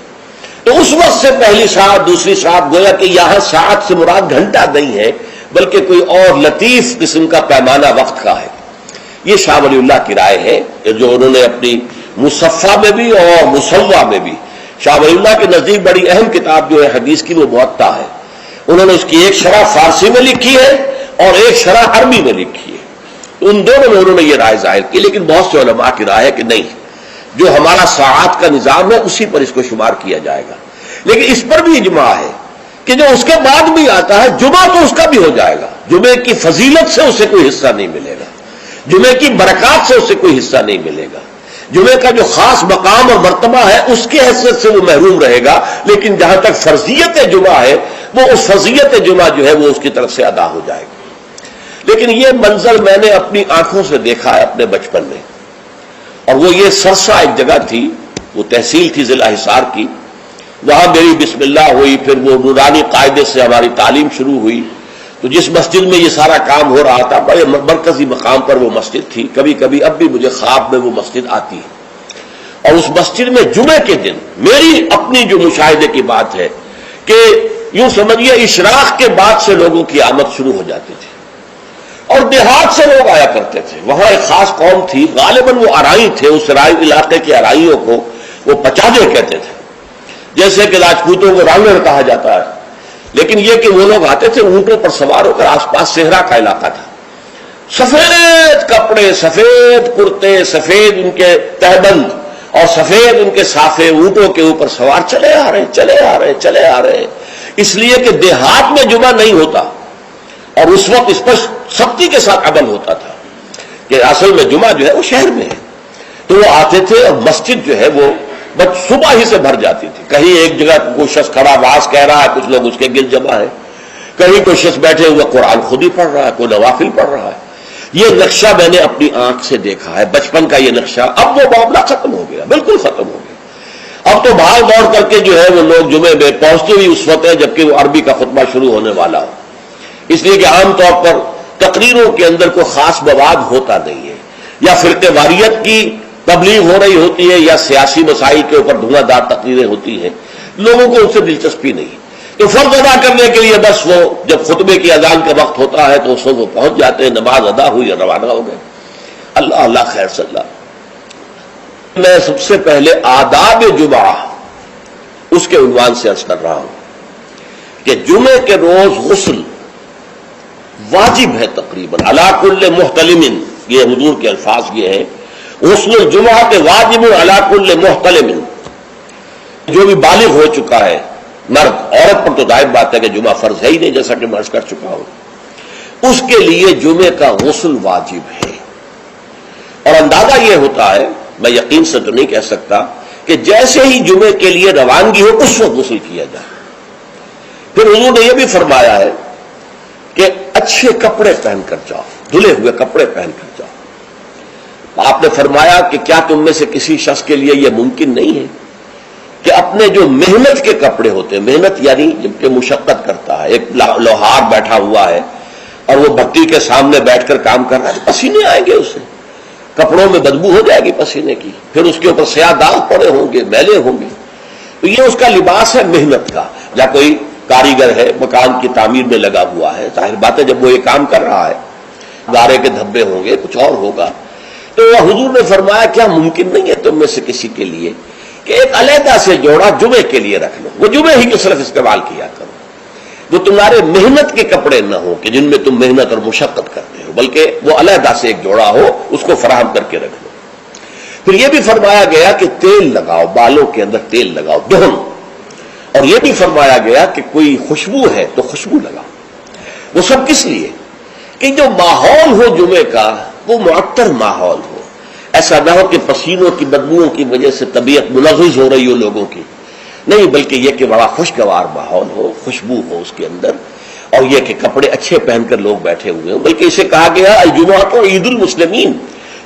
S1: تو اس وقت سے پہلی ساعت، دوسری ساعت، گویا کہ یہاں ساعت سے مراد گھنٹہ نہیں ہے بلکہ کوئی اور لطیف قسم کا پیمانہ وقت کا ہے. یہ شاہ ولی اللہ کی رائے ہے جو انہوں نے اپنی مصفہ میں بھی اور مصوہ میں بھی، شاہ ولی اللہ کے نزدیک بڑی اہم کتاب جو ہے حدیث کی وہ موطا ہے. انہوں نے اس کی ایک شرح فارسی میں لکھی ہے اور ایک شرح عربی میں لکھی ہے. ان دونوں میں انہوں نے یہ رائے ظاہر کی، لیکن بہت سے علماء کی رائے ہے کہ نہیں، جو ہمارا ساعات کا نظام ہے اسی پر اس کو شمار کیا جائے گا. لیکن اس پر بھی اجماع ہے کہ جو اس کے بعد بھی آتا ہے جمعہ تو اس کا بھی ہو جائے گا، جمعے کی فضیلت سے اسے کوئی حصہ نہیں ملے گا، جمعے کی برکات سے اسے کوئی حصہ نہیں ملے گا، جمعے کا جو خاص مقام اور مرتبہ ہے اس کی حیثیت سے وہ محروم رہے گا. لیکن جہاں تک فرضیت جمعہ ہے وہ اس فرضیت جمعہ جو ہے وہ اس کی طرف سے ادا ہو جائے گا. لیکن یہ منظر میں نے اپنی آنکھوں سے دیکھا ہے اپنے بچپن میں، اور وہ یہ سرسا ایک جگہ تھی، وہ تحصیل تھی ضلع حصار کی، وہاں میری بسم اللہ ہوئی، پھر وہ نورانی قاعدے سے ہماری تعلیم شروع ہوئی. تو جس مسجد میں یہ سارا کام ہو رہا تھا بڑے مرکزی مقام پر وہ مسجد تھی. کبھی کبھی اب بھی مجھے خواب میں وہ مسجد آتی ہے، اور اس مسجد میں جمعے کے دن میری اپنی جو مشاہدے کی بات ہے کہ یوں سمجھیے اشراق کے بعد سے لوگوں کی آمد شروع ہو جاتی تھی، اور دیہات سے لوگ آیا کرتے تھے. وہاں ایک خاص قوم تھی، غالباً وہ ارائی تھے، اس رائی علاقے کے ارائیوں کو وہ پچادے کہتے تھے، جیسے کہ راجپوتوں کو رانگڑ کہا جاتا ہے. لیکن یہ کہ وہ لوگ آتے تھے اونٹوں پر سوار ہو کر، آس پاس صحرا کا علاقہ تھا، سفید کپڑے، سفید کرتے، سفید ان کے تہبند اور سفید ان کے صافے، اونٹوں کے اوپر سوار چلے آ رہے چلے آ رہے چلے آ رہے. اس لیے کہ دیہات میں جمعہ نہیں ہوتا، اور اس وقت اس پر سختی کے ساتھ عمل ہوتا تھا کہ اصل میں جمعہ جو ہے وہ شہر میں ہے. تو وہ آتے تھے اور مسجد جو ہے وہ بس صبح ہی سے بھر جاتی تھی. کہیں ایک جگہ کوئی شخص کھڑا واز کہہ رہا ہے، کچھ لوگ اس کے گرد جمع ہے، کہیں کوئی شخص بیٹھے ہوئے قرآن خود ہی پڑھ رہا ہے، کوئی نوافل پڑھ رہا ہے. یہ نقشہ میں نے اپنی آنکھ سے دیکھا ہے، بچپن کا یہ نقشہ. اب وہ معاملہ ختم ہو گیا، بالکل ختم ہو گیا. اب تو بھاگ دوڑ کر کے جو ہے وہ لوگ جمعے میں پہنچتے ہوئی اس وقت ہے جبکہ وہ عربی کا خطبہ شروع ہونے والا ہو. اس لیے کہ عام طور پر تقریروں کے اندر کوئی خاص مواد ہوتا نہیں ہے، یا فرقے واریت کی تبلیغ ہو رہی ہوتی ہے، یا سیاسی مسائل کے اوپر دھواں دار تقریریں ہوتی ہیں. لوگوں کو ان سے دلچسپی نہیں. تو فرض ادا کرنے کے لیے بس وہ جب خطبے کی اذان کا وقت ہوتا ہے تو اس وقت وہ پہنچ جاتے ہیں، نماز ادا ہوئی اور روانہ ہو گئے. اللہ اللہ خیر صلی اللہ. میں سب سے پہلے آداب جمعہ اس کے عنوان سے عرض کر رہا ہوں کہ جمعے کے روز غسل واجب ہے تقریباً علی کل محتلم. یہ حضور کے الفاظ یہ ہیں، غسل الجمعہ کے واجب علی کل محتلم. جو بھی بالغ ہو چکا ہے مرد، عورت پر تو ظاہر بات ہے کہ جمعہ فرض ہے ہی نہیں، جیسا کہ میں عرض کر چکا ہوں، اس کے لیے جمعے کا غسل واجب ہے. اور اندازہ یہ ہوتا ہے، میں یقین سے تو نہیں کہہ سکتا، کہ جیسے ہی جمعے کے لیے روانگی ہو اس وقت غسل کیا جائے. پھر حضور نے یہ بھی فرمایا ہے کہ اچھے کپڑے پہن کر جاؤ، دھلے ہوئے کپڑے پہن کر جاؤ. آپ نے فرمایا کہ کیا تم میں سے کسی شخص کے لیے یہ ممکن نہیں ہے کہ اپنے جو محنت کے کپڑے ہوتے ہیں، محنت یعنی جب کہ مشقت کرتا ہے، ایک لوہار بیٹھا ہوا ہے اور وہ بھٹی کے سامنے بیٹھ کر کام کر رہا ہے، پسینے آئیں گے اسے، کپڑوں میں بدبو ہو جائے گی پسینے کی، پھر اس کے اوپر سیاہ داغ پڑے ہوں گے، میلے ہوں گے. تو یہ اس کا لباس ہے محنت کا. یا کوئی کاریگر ہے مکان کی تعمیر میں لگا ہوا ہے، ظاہر بات ہے جب وہ یہ کام کر رہا ہے گارے کے دھبے ہوں گے، کچھ اور ہوگا. تو حضور نے فرمایا کیا ممکن نہیں ہے تم میں سے کسی کے لیے کہ ایک علیحدہ سے جوڑا جمعے کے لیے رکھ لو، وہ جمعے ہی کے صرف استعمال کیا کرو، جو تمہارے محنت کے کپڑے نہ ہوں کہ جن میں تم محنت اور مشقت کرتے ہو، بلکہ وہ علیحدہ سے ایک جوڑا ہو، اس کو فراہم کر کے رکھ لو. پھر یہ بھی فرمایا گیا کہ تیل لگاؤ، بالوں کے اندر تیل لگاؤ، دہن. اور یہ بھی فرمایا گیا کہ کوئی خوشبو ہے تو خوشبو لگاؤ. وہ سب کس لیے کہ جو ماحول ہو جمعے کا وہ معطر ماحول ہو، ایسا نہ ہو کہ پسینوں کی بدبوؤں کی وجہ سے طبیعت ملغز ہو رہی ہو لوگوں کی، نہیں، بلکہ یہ کہ بڑا خوشگوار ماحول ہو، خوشبو ہو اس کے اندر، اور یہ کہ کپڑے اچھے پہن کر لوگ بیٹھے ہوئے ہوں. بلکہ اسے کہا گیا الجمعۃ عید المسلمین،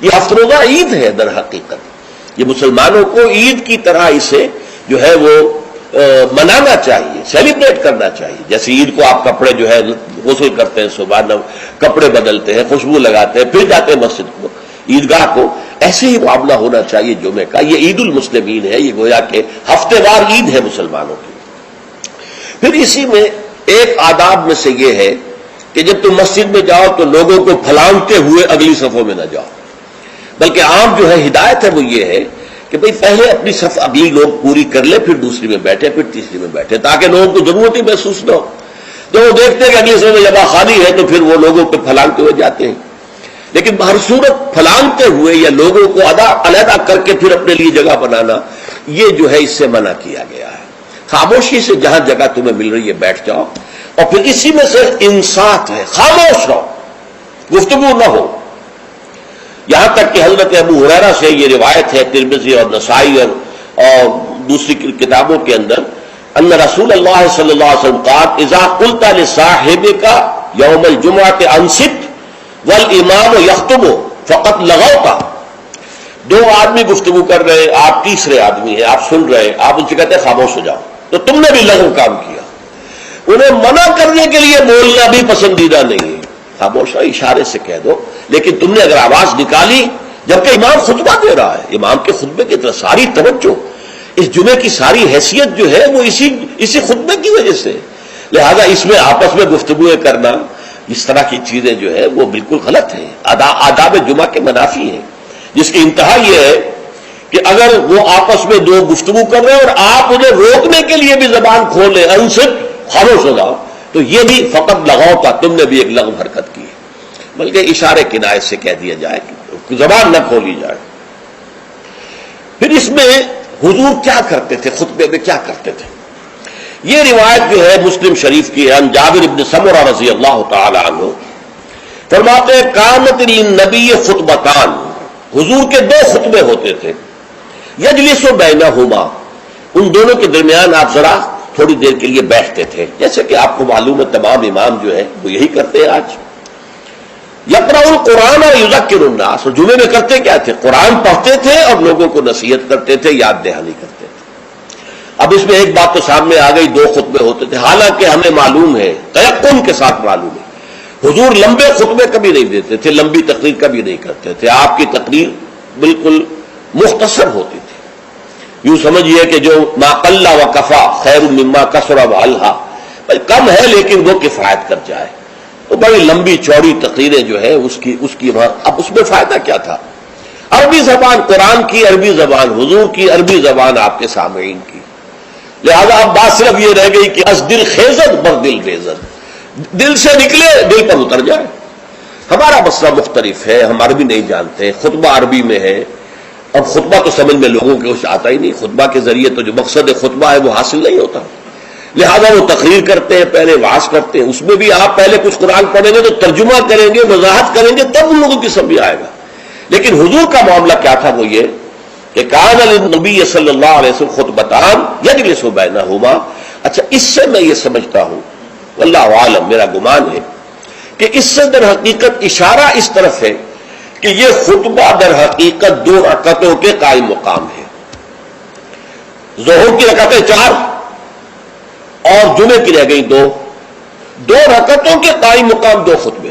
S1: یہ ہفتہ روزہ عید ہے. در حقیقت یہ مسلمانوں کو عید کی طرح اسے جو ہے وہ منانا چاہیے، سیلیبریٹ کرنا چاہیے. جیسے عید کو آپ کپڑے جو ہے غسل کرتے ہیں، صبح کپڑے بدلتے ہیں، خوشبو لگاتے ہیں، پھر جاتے ہیں مسجد کو، عیدگاہ کو، ایسے ہی معاملہ ہونا چاہیے جمعے کا. یہ عید المسلمین ہے، یہ گویا کہ ہفتے وار عید ہے مسلمانوں کی. پھر اسی میں ایک آداب میں سے یہ ہے کہ جب تم مسجد میں جاؤ تو لوگوں کو پھلانگتے ہوئے اگلی صفوں میں نہ جاؤ، بلکہ عام جو ہے ہدایت ہے وہ یہ ہے کہ بھئی پہلے اپنی صف اگلی لوگ پوری کر لے، پھر دوسری میں بیٹھے، پھر تیسری میں بیٹھے، تاکہ لوگوں کو ضرورت ہی محسوس نہ ہو. تو وہ دیکھتے ہیں کہ اگلی صف میں جگہ خالی ہے تو پھر وہ لوگوں کو پھلانگتے ہوئے جاتے ہیں. لیکن بہر صورت پھلانگتے ہوئے یا لوگوں کو علیحدہ کر کے پھر اپنے لیے جگہ بنانا، یہ جو ہے اس سے منع کیا گیا ہے. خاموشی سے جہاں جگہ تمہیں مل رہی ہے بیٹھ جاؤ. اور پھر اسی میں سے انصات ہے، خاموش رہو، گفتگو نہ ہو. یہاں تک کہ حضرت ابو ہریرہ سے یہ روایت ہے ترمذی اور نسائی اور دوسری کتابوں کے اندر، ان رسول اللہ صلی اللہ علیہ وسلم قال اذا قلت لصاحبك يوم الجمعة انصت والامام يخطب فقط لغوت. دو آدمی گفتگو کر رہے، آپ تیسرے آدمی ہیں، آپ سن رہے، آپ ان سے کہتے ہیں خاموش ہو جاؤ، تو تم نے بھی لغو کام کیا. انہیں منع کرنے کے لیے بولنا بھی پسندیدہ نہیں ہے، خاموش ہو، اشارے سے کہہ دو. لیکن تم نے اگر آواز نکالی جبکہ امام خطبہ دے رہا ہے، امام کے خطبے کی طرف ساری توجہ، اس جمعے کی ساری حیثیت جو ہے وہ اسی خطبے کی وجہ سے، لہذا اس میں آپس میں گفتگویں کرنا، اس طرح کی چیزیں جو ہے وہ بالکل غلط ہیں، آداب جمعہ کے منافی ہیں. جس کی انتہا یہ ہے کہ اگر وہ آپس میں دو گفتگو کر رہے ہیں اور آپ انہیں روکنے کے لیے بھی زبان کھولیں، انصت، خاموش ہو جاؤ، تو یہ بھی فقط لغو تھا، تم نے بھی ایک لغو حرکت کی. بلکہ اشارے کنایت سے کہہ دیا جائے کہ زبان نہ کھولی جائے. پھر اس میں حضور کیا کرتے تھے، خطبے میں کیا کرتے تھے؟ یہ روایت جو ہے مسلم شریف کی ہے، عن جابر بن سمرہ رضی اللہ تعالی عنہ فرماتے ہیں کانت للنبی خطبتان، حضور کے دو خطبے ہوتے تھے، یجلس بینہما، ان دونوں کے درمیان آپ ذرا تھوڑی دیر کے لیے بیٹھتے تھے، جیسے کہ آپ کو معلوم ہے تمام امام جو ہے وہ یہی کرتے ہیں آج. یقرأ القرآن اور یذکر الناس، اور جمعے میں کرتے کیا تھے؟ قرآن پڑھتے تھے اور لوگوں کو نصیحت کرتے تھے، یاد دہانی کرتے تھے. اب اس میں ایک بات تو سامنے آ گئی، دو خطبے ہوتے تھے، حالانکہ ہمیں معلوم ہے، تیقن کے ساتھ معلوم ہے، حضور لمبے خطبے کبھی نہیں دیتے تھے، لمبی تقریر کبھی نہیں کرتے تھے. آپ کی تقریر بالکل مختصر ہوتی تھی. یوں سمجھیے کہ جو ما قل و کفا خیر مما کثر و الہا، کم ہے لیکن وہ کفایت کر جائے. تو بڑی لمبی چوڑی تقریریں جو ہے اس کی اب اس میں فائدہ کیا تھا؟ عربی زبان قرآن کی، عربی زبان حضور کی، عربی زبان آپ کے سامعین کی. لہذا اب بات صرف یہ رہ گئی کہ از دل خیزت بر دل ریزت، دل سے نکلے دل پر اتر جائے. ہمارا مسئلہ مختلف ہے، ہم عربی نہیں جانتے، خطبہ عربی میں ہے. اب خطبہ تو سمجھ میں لوگوں کے کچھ آتا ہی نہیں، خطبہ کے ذریعے تو جو مقصد خطبہ ہے وہ حاصل نہیں ہوتا. لہذا وہ تقریر کرتے ہیں، پہلے واعظ کرتے ہیں، اس میں بھی آپ پہلے کچھ قرآن پڑھیں گے تو ترجمہ کریں گے، وضاحت کریں گے، تب ان لوگوں کی سمجھ آئے گا. لیکن حضور کا معاملہ کیا تھا؟ وہ یہ کہ کان للنبی صلی اللہ علیہ وسلم خطبتان یجلس بینہما. اچھا، اس سے میں یہ سمجھتا ہوں، واللہ عالم، میرا گمان ہے کہ اس سے در حقیقت اشارہ اس طرف ہے کہ یہ خطبہ در حقیقت 2 رکعتوں کے قائم مقام ہے. ظہر کی رکعتیں 4 اور جمعے کی رہ گئی 2 رکعتوں کے قائم مقام 2 خطبے.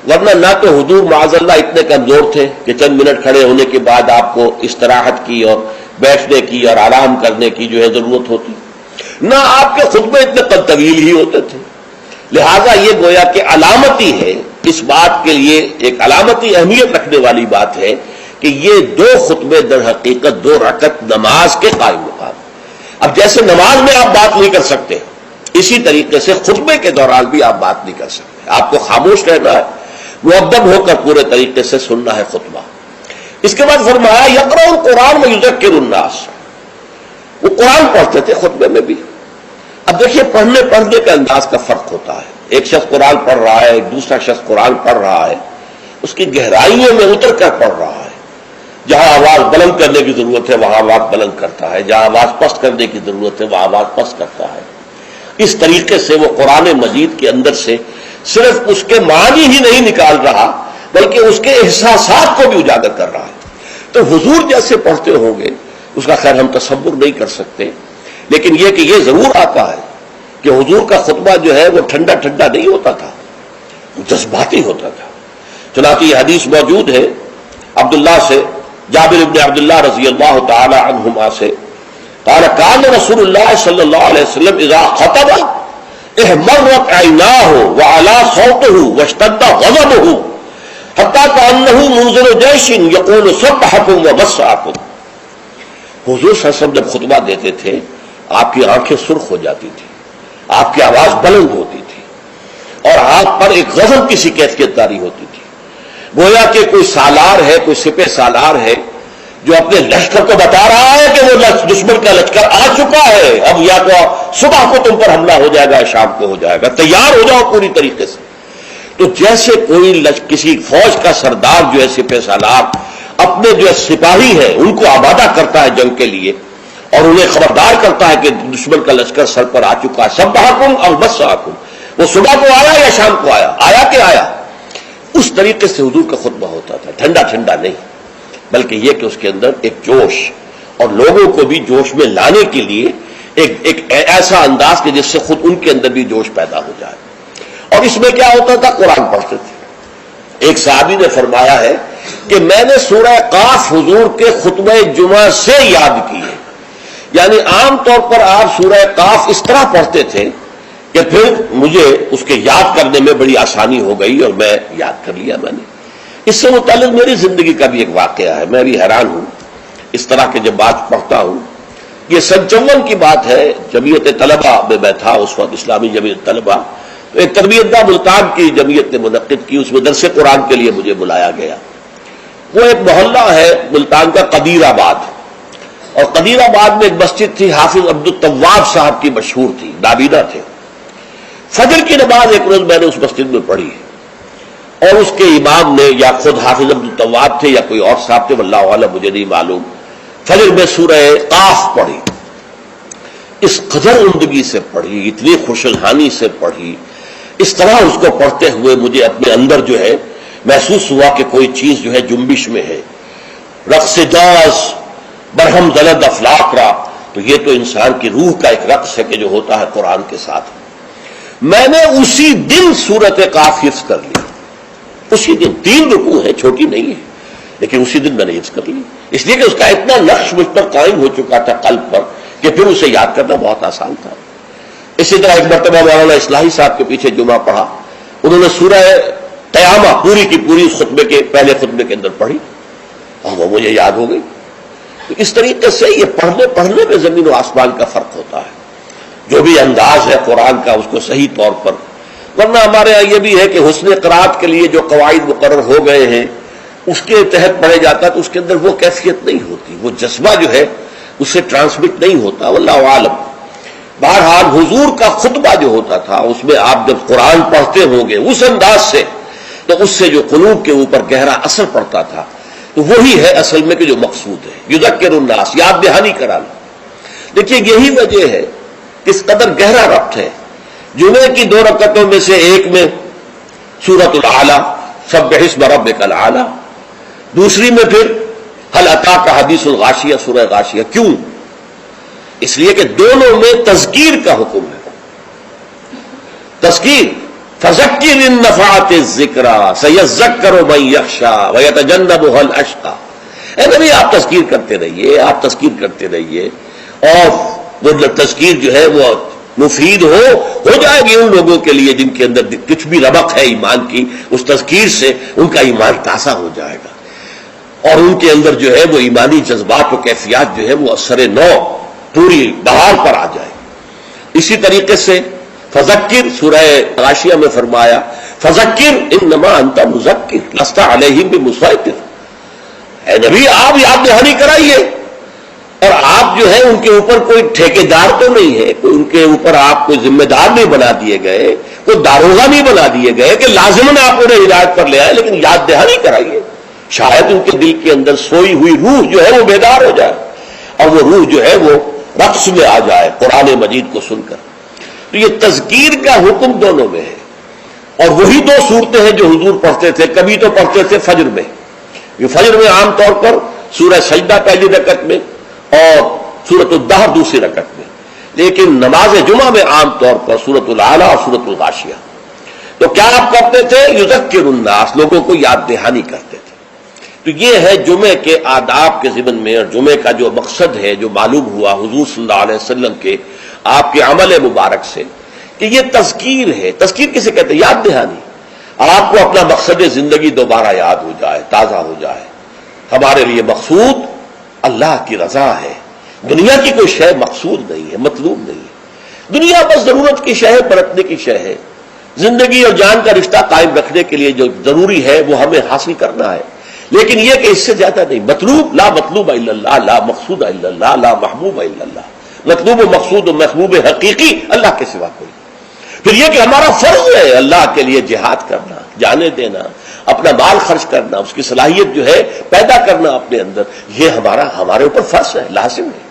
S1: ورنہ نہ تو حضور معاذ اللہ اتنے کمزور تھے کہ چند منٹ کھڑے ہونے کے بعد آپ کو استراحت کی اور بیٹھنے کی اور آرام کرنے کی جو ہے ضرورت ہوتی، نہ آپ کے خطبے اتنے طویل ہی ہوتے تھے. لہذا یہ گویا کہ علامتی ہے، اس بات کے لیے ایک علامتی اہمیت رکھنے والی بات ہے کہ یہ دو خطبے در حقیقت 2 رکعت نماز کے قائم مقام. اب جیسے نماز میں آپ بات نہیں کر سکتے، اسی طریقے سے خطبے کے دوران بھی آپ بات نہیں کر سکتے. آپ کو خاموش رہنا ہے، مؤدب ہو کر پورے طریقے سے سننا ہے خطبہ. اس کے بعد فرمایا یقرأ القرآن ویذکر الناس، وہ قرآن پڑھتے تھے خطبے میں بھی. اب دیکھیے پڑھنے کا انداز کا فرق ہوتا ہے. ایک شخص قرآن پڑھ رہا ہے، ایک دوسرا شخص قرآن پڑھ رہا ہے، اس کی گہرائیوں میں اتر کر پڑھ رہا ہے. جہاں آواز بلند کرنے کی ضرورت ہے وہاں آواز بلند کرتا ہے، جہاں آواز پست کرنے کی ضرورت ہے وہاں آواز پست کرتا ہے. اس طریقے سے وہ قرآن مجید کے اندر سے صرف اس کے معنی ہی نہیں نکال رہا بلکہ اس کے احساسات کو بھی اجاگر کر رہا ہے. تو حضور جیسے پڑھتے ہوں گے اس کا خیر ہم تصور نہیں کر سکتے، لیکن یہ کہ یہ ضرور آتا ہے کہ حضور کا خطبہ جو ہے وہ ٹھنڈا نہیں ہوتا تھا، وہ جذباتی ہوتا تھا. چنانچہ یہ حدیث موجود ہے عبداللہ سے، جابر ابن عبداللہ رضی اللہ تعالی عنہما سے، قال كان رسول اللہ صلی اللہ علیہ وسلم اذا خطب احمرت عیناہ وعلا صوته واشتد غضبه حتی كأنه منذر جیش یقول سبحکم ومسعکم. حضور صلی اللہ علیہ وسلم جب خطبہ دیتے تھے آپ کی آنکھیں سرخ ہو جاتی تھی، آپ کی آواز بلند ہوتی تھی اور آپ پر ایک غضب کی سی کیفیت طاری ہوتی تھی، گویا کہ کوئی سالار ہے، کوئی سپہ سالار ہے جو اپنے لشکر کو بتا رہا ہے کہ وہ دشمن کا لشکر آ چکا ہے، اب یا تو صبح کو تم پر حملہ ہو جائے گا، شام کو ہو جائے گا، تیار ہو جاؤ پوری طریقے سے. تو جیسے کوئی کسی فوج کا سردار جو ہے سپہ سالار اپنے جو سپاہی ہیں ان کو آمادہ کرتا ہے جنگ کے لیے اور انہیں خبردار کرتا ہے کہ دشمن کا لشکر سر پر آ چکا ہے، سبحکم اور مسعکم، وہ صبح کو آیا یا شام کو آیا کہ آیا. اس طریقے سے حضور کا خطبہ ہوتا تھا، ٹھنڈا نہیں بلکہ یہ کہ اس کے اندر ایک جوش اور لوگوں کو بھی جوش میں لانے کے لیے ایک ایسا انداز کہ جس سے خود ان کے اندر بھی جوش پیدا ہو جائے. اور اس میں کیا ہوتا تھا؟ قرآن پڑھتے تھے. ایک صحابی نے فرمایا ہے کہ میں نے سورہ قاف حضور کے خطبہ جمعہ سے یاد کی ہے، یعنی عام طور پر آپ سورہ قاف اس طرح پڑھتے تھے کہ پھر مجھے اس کے یاد کرنے میں بڑی آسانی ہو گئی اور میں یاد کر لیا میں نے. اس سے متعلق میری زندگی کا بھی ایک واقعہ ہے، میں بھی حیران ہوں اس طرح کے جب بات پڑھتا ہوں. یہ 57 کی بات ہے، جمعیت طلبہ میں میں تھا اس وقت، اسلامی جمعیت طلبہ، تو ایک تربیت دہ ملتان کی جمعیت نے منعقد کی، اس میں درس قرآن کے لیے مجھے بلایا گیا. وہ ایک محلہ ہے ملتان کا قدیر آباد، اور قدیر آباد میں ایک مسجد تھی حافظ عبدالتواب صاحب کی مشہور تھی، نابینا تھے. فجر کی نماز ایک روز میں نے اس مسجد میں پڑھی اور اس کے امام نے یا خود حافظ عبدالتواب تھے یا کوئی اور صاحب تھے واللہ اعلم مجھے نہیں معلوم، فجر میں سورہ قاف پڑھی. اس قدر عمدگی سے پڑھی، اتنی خوشالحانی سے پڑھی، اس طرح اس کو پڑھتے ہوئے مجھے اپنے اندر جو ہے محسوس ہوا کہ کوئی چیز جو ہے جنبش میں ہے. رقص جاز برہم زلد افلاق را، تو یہ تو انسان کی روح کا ایک رقص ہے کہ جو ہوتا ہے قرآن کے ساتھ. میں نے اسی دن سورت قاف حفظ کر لی، اسی دن. 3 رکوع ہے، چھوٹی نہیں ہے، لیکن اسی دن میں نے حفظ کر لی، اس لیے کہ اس کا اتنا نقش مجھ پر قائم ہو چکا تھا قلب پر کہ پھر اسے یاد کرنا بہت آسان تھا. اسی طرح ایک مرتبہ مولانا اصلاحی صاحب کے پیچھے جمعہ پڑھا، انہوں نے سورہ قیامہ پوری کی پوری اس خطبے کے پہلے خطبے کے اندر پڑھی اور وہ مجھے یاد ہو گئی. تو اس طریقے سے یہ پڑھنے میں زمین و آسمان کا فرق ہوتا ہے. جو بھی انداز ہے قرآن کا اس کو صحیح طور پر، ورنہ ہمارے یہاں یہ بھی ہے کہ حسن قرات کے لیے جو قواعد مقرر ہو گئے ہیں اس کے تحت پڑھے جاتا ہے تو اس کے اندر وہ کیفیت نہیں ہوتی، وہ جذبہ جو ہے اس سے ٹرانسمٹ نہیں ہوتا، واللہ عالم. بہرحال حضور کا خطبہ جو ہوتا تھا اس میں آپ جب قرآن پڑھتے ہوں گے اس انداز سے تو اس سے جو قلوب کے اوپر گہرا اثر پڑتا تھا تو وہی ہے اصل میں کہ جو مقصود ہے، یذکر الناس، یاد دہانی کرانا. دیکھیے یہی وجہ ہے کس قدر گہرا ربط ہے. جمعے کی 2 رکعتوں میں سے ایک میں سورۃ الاعلی سبح اسم ربک الاعلی، دوسری میں پھر هل اتاک حدیث الغاشیہ سورہ غاشیہ. کیوں؟ اس لیے کہ دونوں میں تذکیر کا حکم ہے. تذکیر فذکر ان نفعت الذکری سیذکر من یخشی ویتجنبها الاشقی. اے نبی آپ تذکیر کرتے رہیے، آپ تذکیر کرتے رہیے، اور وہ تذکیر جو ہے وہ مفید ہو جائے گی ان لوگوں کے لیے جن کے اندر کچھ بھی رمق ہے ایمان کی. اس تذکیر سے ان کا ایمان تازہ ہو جائے گا اور ان کے اندر جو ہے وہ ایمانی جذبات و کیفیات جو ہے وہ اثر نو پوری بہار پر آ جائے. اسی طریقے سے فذکر سورہ غاشیہ میں فرمایا فذکر انما انت مذکر لست علیہم بمسیطر. اے نبی آپ یاد دہانی کرائیے، اور آپ جو ہے ان کے اوپر کوئی ٹھیکیدار تو نہیں ہے، کوئی ان کے اوپر آپ کوئی ذمہ دار نہیں بنا دیے گئے، کوئی داروغہ نہیں بنا دیے گئے کہ لازماً آپ انہیں ہدایت پر لے آئے، لیکن یاد دہانی کرائیے. شاید ان کے دل کے اندر سوئی ہوئی روح جو ہے وہ بیدار ہو جائے اور وہ روح جو ہے وہ رقص میں آ جائے قرآن مجید کو سن کر. تو یہ تذکیر کا حکم دونوں میں ہے، اور وہی دو صورتیں ہیں جو حضور پڑھتے تھے. کبھی تو پڑھتے تھے فجر میں، یہ فجر میں عام طور پر سورہ سجدہ پہلی رکعت میں اور سورۃ الدہر دوسری رکعت میں، لیکن نماز جمعہ میں عام طور پر سورۃ الاعلیٰ اور سورۃ الغاشیہ. تو کیا آپ کرتے تھے؟ یذکر الناس، لوگوں کو یاد دہانی کرتے تھے. تو یہ ہے جمعے کے آداب کے ضمن میں، اور جمعے کا جو مقصد ہے جو معلوم ہوا حضور صلی اللہ علیہ وسلم کے آپ کے عمل مبارک سے کہ یہ تذکیر ہے. تذکیر کسے کہتے ہیں؟ یاد دہانی. آپ کو اپنا مقصد زندگی دوبارہ یاد ہو جائے، تازہ ہو جائے. ہمارے لیے مقصود اللہ کی رضا ہے، دنیا کی کوئی شے مقصود نہیں ہے، مطلوب نہیں ہے. دنیا بس ضرورت کی شے ہے، برتنے کی شے ہے. زندگی اور جان کا رشتہ قائم رکھنے کے لیے جو ضروری ہے وہ ہمیں حاصل کرنا ہے، لیکن یہ کہ اس سے زیادہ نہیں. مطلوب لا مطلوب الا اللہ، لا مقصود الا اللہ، لا محبوب الا اللہ. مطلوب و مقصود و محبوب حقیقی اللہ کے سوا کوئی. پھر یہ کہ ہمارا فرض ہے اللہ کے لیے جہاد کرنا، جانے دینا، اپنا مال خرچ کرنا، اس کی صلاحیت جو ہے پیدا کرنا اپنے اندر، یہ ہمارے اوپر فرض ہے، لازم ہے.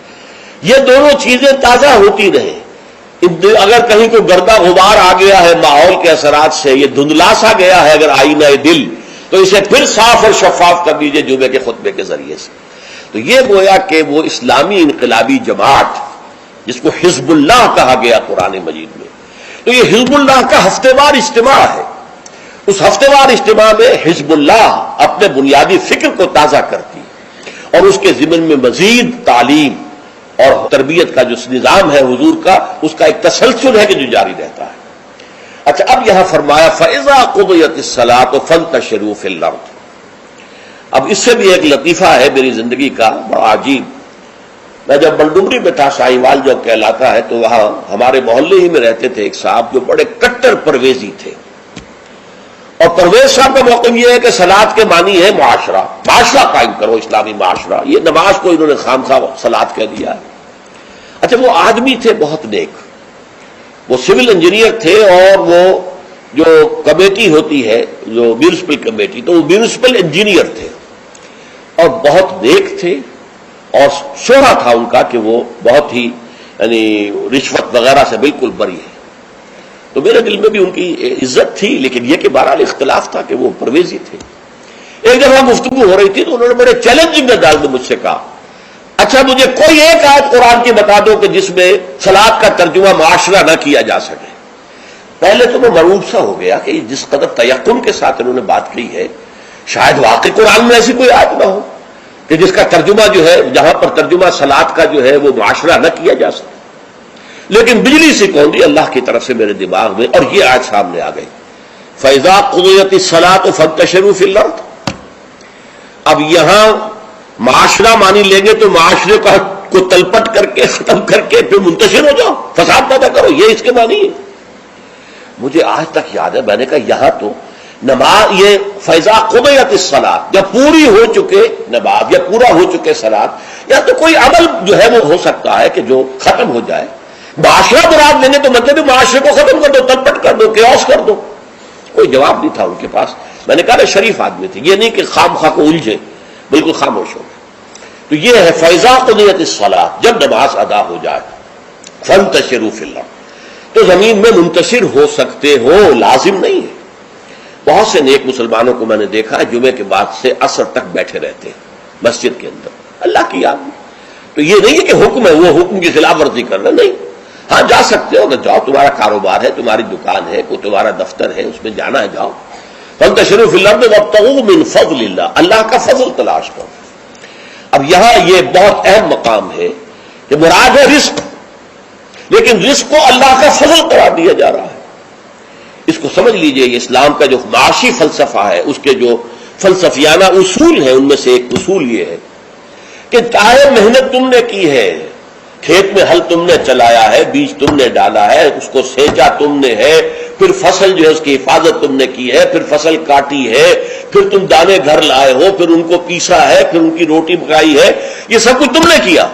S1: یہ دونوں چیزیں تازہ ہوتی رہیں. اگر کہیں کوئی گردہ غبار آ گیا ہے ماحول کے اثرات سے، یہ دھندلا سا گیا ہے اگر آئینہ دل، تو اسے پھر صاف اور شفاف کر دیجئے جمعے کے خطبے کے ذریعے سے. تو یہ گویا کہ وہ اسلامی انقلابی جماعت جس کو حزب اللہ کہا گیا قرآن مجید میں، تو یہ حزب اللہ کا ہفتے وار اجتماع ہے. اس ہفتے وار اجتماع میں حزب اللہ اپنے بنیادی فکر کو تازہ کرتی اور اس کے ضمن میں مزید تعلیم اور تربیت کا جو نظام ہے حضور کا، اس کا ایک تسلسل ہے کہ جو جاری رہتا ہے. اچھا، اب یہاں فرمایا فَإِذَا قُضِيَتِ الصَّلَاةُ فَانتَشِرُوا فِي الْأَرْضِ. اب اس سے بھی ایک لطیفہ ہے میری زندگی کا بڑا عجیب. میں جب بلڈمری میں تھا، شاہیوال جو کہلاتا ہے، تو وہاں ہمارے محلے ہی میں رہتے تھے ایک صاحب جو بڑے کٹر پرویزی تھے. اور پرویز صاحب کا موقف یہ ہے کہ صلاۃ کے معنی ہے معاشرہ قائم کرو، اسلامی معاشرہ. یہ نماز کو انہوں نے خام خواہ صلاۃ کہہ دیا ہے. اچھا، وہ آدمی تھے بہت نیک، وہ سول انجینئر تھے، اور وہ جو کمیٹی ہوتی ہے جو میونسپل کمیٹی، تو وہ میونسپل انجینئر تھے اور بہت نیک تھے، اور شہرا تھا ان کا کہ وہ بہت ہی یعنی رشوت وغیرہ سے بالکل بری ہے. تو میرے دل میں بھی ان کی عزت تھی، لیکن یہ کہ بہرحال اختلاف تھا کہ وہ پرویزی تھے. ایک دفعہ گفتگو ہو رہی تھی تو انہوں نے بڑے چیلنجنگ انداز میں مجھ سے کہا، اچھا مجھے کوئی ایک آیت قرآن کی بتا دو کہ جس میں صلاۃ کا ترجمہ معاشرہ نہ کیا جا سکے. پہلے تو میں مرعوب سا ہو گیا کہ جس قدر تیقن کے ساتھ انہوں نے بات کی ہے، شاید واقعی قرآن میں ایسی کوئی آیت نہ ہو کہ جس کا ترجمہ جو ہے، جہاں پر ترجمہ صلاۃ کا جو ہے وہ معاشرہ نہ کیا جا سکے. لیکن بجلی سے کون دی اللہ کی طرف سے میرے دماغ میں، اور یہ آیت سامنے آ گئی فَإِذَا قُضِيَتِ الصَّلَاةُ فَانتَشِرُوا فِي الْأَرْضِ. اب یہاں معاشرہ مانی لیں گے تو معاشرے کو تلپٹ کر کے ختم کر کے پھر منتشر ہو جاؤ، فساد پیدا کرو، یہ اس کے معنی ہے. مجھے آج تک یاد ہے، میں نے کہا یہاں تو نماز، یہ فَإِذَا قُضِيَتِ الصَّلَاةُ، جب پوری ہو چکے نماز یا پورا ہو چکے صلاۃ، یا تو کوئی عمل جو ہے وہ ہو سکتا ہے کہ جو ختم ہو جائے. معاشرہ مراد لیں گے تو مطلب معاشرے کو ختم کر دو، تلپٹ کر دو، کیوس کر دو. کوئی جواب نہیں تھا ان کے پاس. میں نے کہا شریف آدمی تھے، یہ نہیں کہ خام خواہ کو الجھے، بالکل خاموش ہو گئے. تو یہ ہے فَإِذَا قُضِيَتِ الصَّلَاةُ، جب نماز ادا ہو جائے فَانتَشِرُوا فِي الْأَرْضِ، تو زمین میں منتشر ہو سکتے ہو، لازم نہیں ہے. بہت سے نیک مسلمانوں کو میں نے دیکھا ہے جمعے کے بعد سے عصر تک بیٹھے رہتے ہیں مسجد کے اندر اللہ کی یاد میں. تو یہ نہیں ہے کہ حکم ہے وہ حکم کی خلاف ورزی کرنا، نہیں. ہاں جا سکتے ہو، اگر جاؤ، تمہارا کاروبار ہے، تمہاری دکان ہے، کوئی تمہارا دفتر ہے، اس میں جانا ہے جاؤ. فانتشروا فی الارض وابتغوا من فضل اللہ، اللہ کا فضل تلاش کرو. اب یہاں یہ بہت اہم مقام ہے کہ مراد ہے رزق، لیکن رزق کو اللہ کا فضل قرار دیا جا رہا ہے. اس کو سمجھ لیجئے، یہ اسلام کا جو معاشی فلسفہ ہے، اس کے جو فلسفیانہ اصول ہیں، ان میں سے ایک اصول یہ ہے کہ چاہے محنت تم نے کی ہے، کھیت میں ہل تم نے چلایا ہے، بیج تم نے ڈالا ہے، اس کو سینچا تم نے ہے، پھر فصل جو ہے اس کی حفاظت تم نے کی ہے، پھر فصل کاٹی ہے، پھر تم دانے گھر لائے ہو، پھر ان کو پیسا ہے، پھر ان کی روٹی پکائی ہے، یہ سب کچھ تم نے کیا،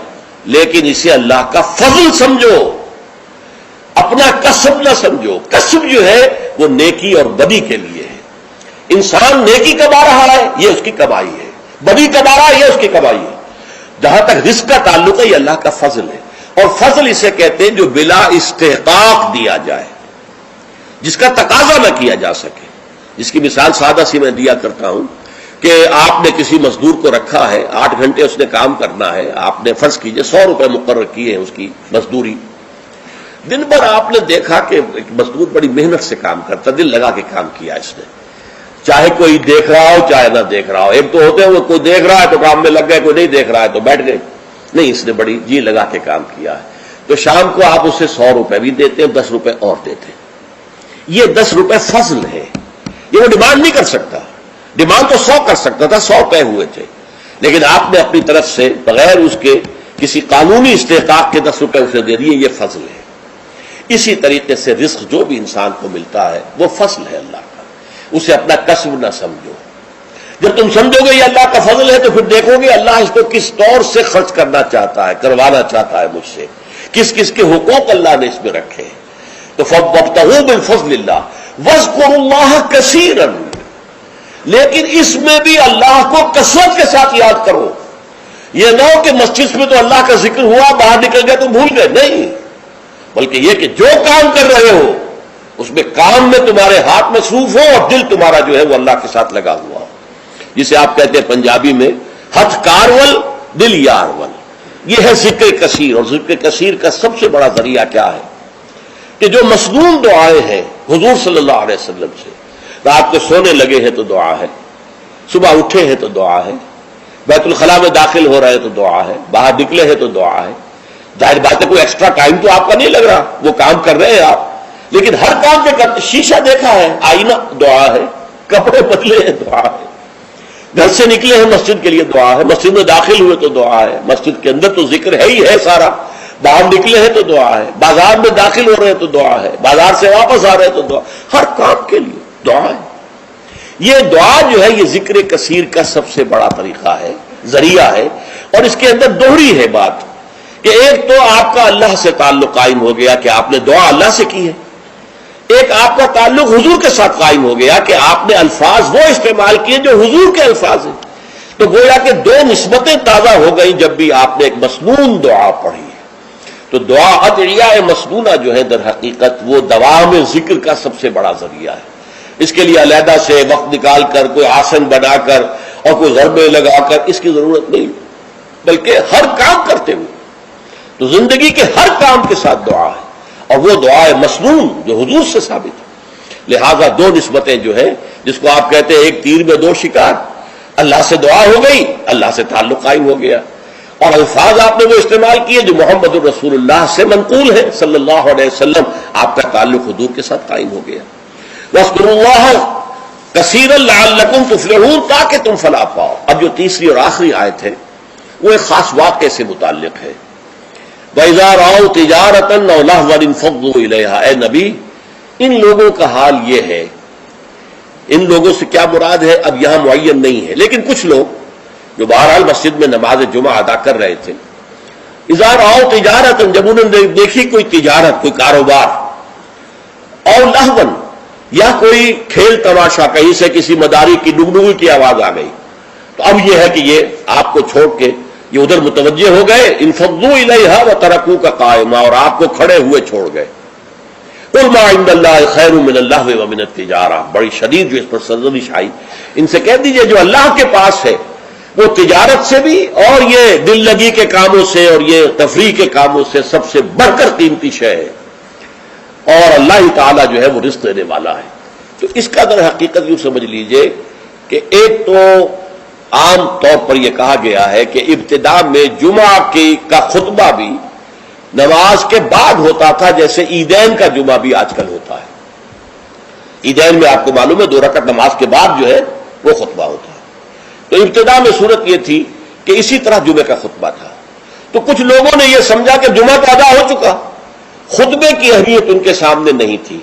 S1: لیکن اسے اللہ کا فضل سمجھو، اپنا کسب نہ سمجھو. کسب جو ہے وہ نیکی اور بدی کے لیے ہے. انسان نیکی کما رہا ہے، یہ اس کی کمائی ہے، بدی کما رہا ہے، یہ اس کی کمائی ہے. جہاں تک رزق کا تعلق ہے، یہ اللہ کا فضل ہے. اور فضل اسے کہتے ہیں جو بلا استحقاق دیا جائے، جس کا تقاضا نہ کیا جا سکے. جس کی مثال سادہ سی میں دیا کرتا ہوں کہ آپ نے کسی مزدور کو رکھا ہے، 8 گھنٹے اس نے کام کرنا ہے، آپ نے فرض کیجئے 100 روپے مقرر کیے ہیں اس کی مزدوری. دن بھر آپ نے دیکھا کہ ایک مزدور بڑی محنت سے کام کرتا، دل لگا کے کام کیا اس نے، چاہے کوئی دیکھ رہا ہو چاہے نہ دیکھ رہا ہو. ایک تو ہوتے ہیں کوئی دیکھ رہا ہے تو کام میں لگ گئے، کوئی نہیں دیکھ رہا ہے تو بیٹھ گئے. نہیں، اس نے بڑی جی لگا کے کام کیا ہے. تو شام کو آپ اسے 100 روپے بھی دیتے ہیں، 10 روپے اور دیتے ہیں. یہ 10 روپے فضل ہے، یہ وہ ڈیمانڈ نہیں کر سکتا. ڈیمانڈ تو 100 کر سکتا تھا، 100 طے ہوئے تھے، لیکن آپ نے اپنی طرف سے بغیر اس کے کسی قانونی استحقاق کے 10 روپے اسے دے دیے، یہ فضل ہے. اسی طریقے سے رزق جو بھی انسان کو ملتا ہے وہ فضل ہے اللہ کا، اسے اپنا کسب نہ سمجھو. جب تم سمجھو گے یہ اللہ کا فضل ہے تو پھر دیکھو گے اللہ اس کو کس طور سے خرچ کرنا چاہتا ہے، کروانا چاہتا ہے مجھ سے، کس کس کے حقوق اللہ نے اس میں رکھے. تو فابتغوا من فضل اللہ واذکروا اللہ کثیرا، لیکن اس میں بھی اللہ کو کثرت کے ساتھ یاد کرو. یہ نہ ہو کہ مسجد میں تو اللہ کا ذکر ہوا، باہر نکل گئے تو بھول گئے، نہیں، بلکہ یہ کہ جو کام کر رہے ہو اس میں کام میں تمہارے ہاتھ مصروف ہو اور دل تمہارا جو ہے وہ اللہ کے ساتھ لگا ہوا ہو. جسے آپ کہتے ہیں پنجابی میں ہتھ کارول دل یارول. یہ ہے ذکر کثیر. اور ذکر کثیر کا سب سے بڑا ذریعہ کیا ہے کہ جو مصنون دعائیں ہیں حضور صلی اللہ علیہ وسلم سے، رات کو سونے لگے ہیں تو دعا ہے، صبح اٹھے ہیں تو دعا ہے، بیت الخلاء میں داخل ہو رہے ہیں تو دعا ہے، باہر نکلے ہیں تو دعا ہے. ظاہر بات ہے کوئی ایکسٹرا ٹائم تو آپ کا نہیں لگ رہا، وہ کام کر رہے ہیں آپ، لیکن ہر کام پہ کرتے. شیشہ دیکھا ہے، آئینہ دعا ہے، کپڑے بدلے ہیں دعا ہے، گھر سے نکلے ہیں مسجد کے لیے دعا ہے، مسجد میں داخل ہوئے تو دعا ہے، مسجد کے اندر تو ذکر ہے ہی ہے سارا، باہر نکلے ہیں تو دعا ہے، بازار میں داخل ہو رہے ہیں تو دعا ہے، بازار سے واپس آ رہے ہیں تو دعا، ہر کام کے لیے دعا ہے. یہ دعا جو ہے یہ ذکر کثیر کا سب سے بڑا طریقہ ہے، ذریعہ ہے. اور اس کے اندر دوہری ہے بات کہ ایک تو آپ کا اللہ سے تعلق قائم ہو گیا کہ آپ نے دعا اللہ سے کی ہے، ایک آپ کا تعلق حضور کے ساتھ قائم ہو گیا کہ آپ نے الفاظ وہ استعمال کیے جو حضور کے الفاظ ہیں. تو گویا کہ دو نسبتیں تازہ ہو گئیں جب بھی آپ نے ایک مسنون دعا پڑھی ہے. تو دعا ادعیاء مسنونہ جو ہے در حقیقت وہ دوام ذکر کا سب سے بڑا ذریعہ ہے. اس کے لیے علیحدہ سے وقت نکال کر کوئی آسن بنا کر اور کوئی ضربے لگا کر اس کی ضرورت نہیں، بلکہ ہر کام کرتے ہوئے تو زندگی کے ہر کام کے ساتھ دعا ہے. اور وہ دعا ہے مسنون جو حضور سے ثابت ہے. لہذا دو نسبتیں جو ہے جس کو آپ کہتے ہیں ایک تیر میں 2 شکار، اللہ سے دعا ہو گئی، اللہ سے تعلق قائم ہو گیا، اور الفاظ آپ نے وہ استعمال کیے جو محمد الرسول اللہ سے منقول ہے صلی اللہ علیہ وسلم، آپ کا تعلق حضور کے ساتھ قائم ہو گیا. واذکروا اللہ کثیرا لعلکم تفلحون، تاکہ تم فلاح پاؤ. اب جو تیسری اور آخری آیت ہے وہ ایک خاص واقعے سے متعلق ہے. وَإِذَا رَأَوْا تِجَارَةً أَوْ لَهْوًا انفضوا إِلَيْهَا. اے نبی ان لوگوں کا حال یہ ہے، ان لوگوں سے کیا مراد ہے اب یہاں معین نہیں ہے، لیکن کچھ لوگ جو بہرحال مسجد میں نماز جمعہ ادا کر رہے تھے، اذا رأوا تجارۃ، جب انہوں نے دیکھی کوئی تجارت، کوئی کاروبار، اور لہون یا کوئی کھیل تماشا، کہیں سے کسی مداری کی ڈگڈگی کی آواز آ گئی، تو اب یہ ہے کہ یہ آپ کو چھوڑ کے یہ ادھر متوجہ ہو گئے. انفضوا الیہا وترکوک قائما، اور آپ کو کھڑے ہوئے چھوڑ گئے. قل ما عند اللہ خیر من اللہو ومن التجارہ، بڑی شدید جو اس پر سرزنش آئی. ان سے کہہ دیجئے جو اللہ کے پاس ہے وہ تجارت سے بھی اور یہ دل لگی کے کاموں سے اور یہ تفریح کے کاموں سے سب سے بڑھ کر قیمتی شے ہے، اور اللہ ہی تعالیٰ جو ہے وہ رزق دینے والا ہے۔ تو اس کا در حقیقت یوں سمجھ لیجئے کہ ایک تو عام طور پر یہ کہا گیا ہے کہ ابتدا میں جمعہ کا خطبہ بھی نماز کے بعد ہوتا تھا، جیسے عیدین کا جمعہ بھی آج کل ہوتا ہے۔ عیدین میں آپ کو معلوم ہے 2 رکعت نماز کے بعد جو ہے وہ خطبہ ہوتا ہے۔ تو ابتدا میں صورت یہ تھی کہ اسی طرح جمعے کا خطبہ تھا، تو کچھ لوگوں نے یہ سمجھا کہ جمعہ تو ادا ہو چکا، خطبے کی اہمیت ان کے سامنے نہیں تھی،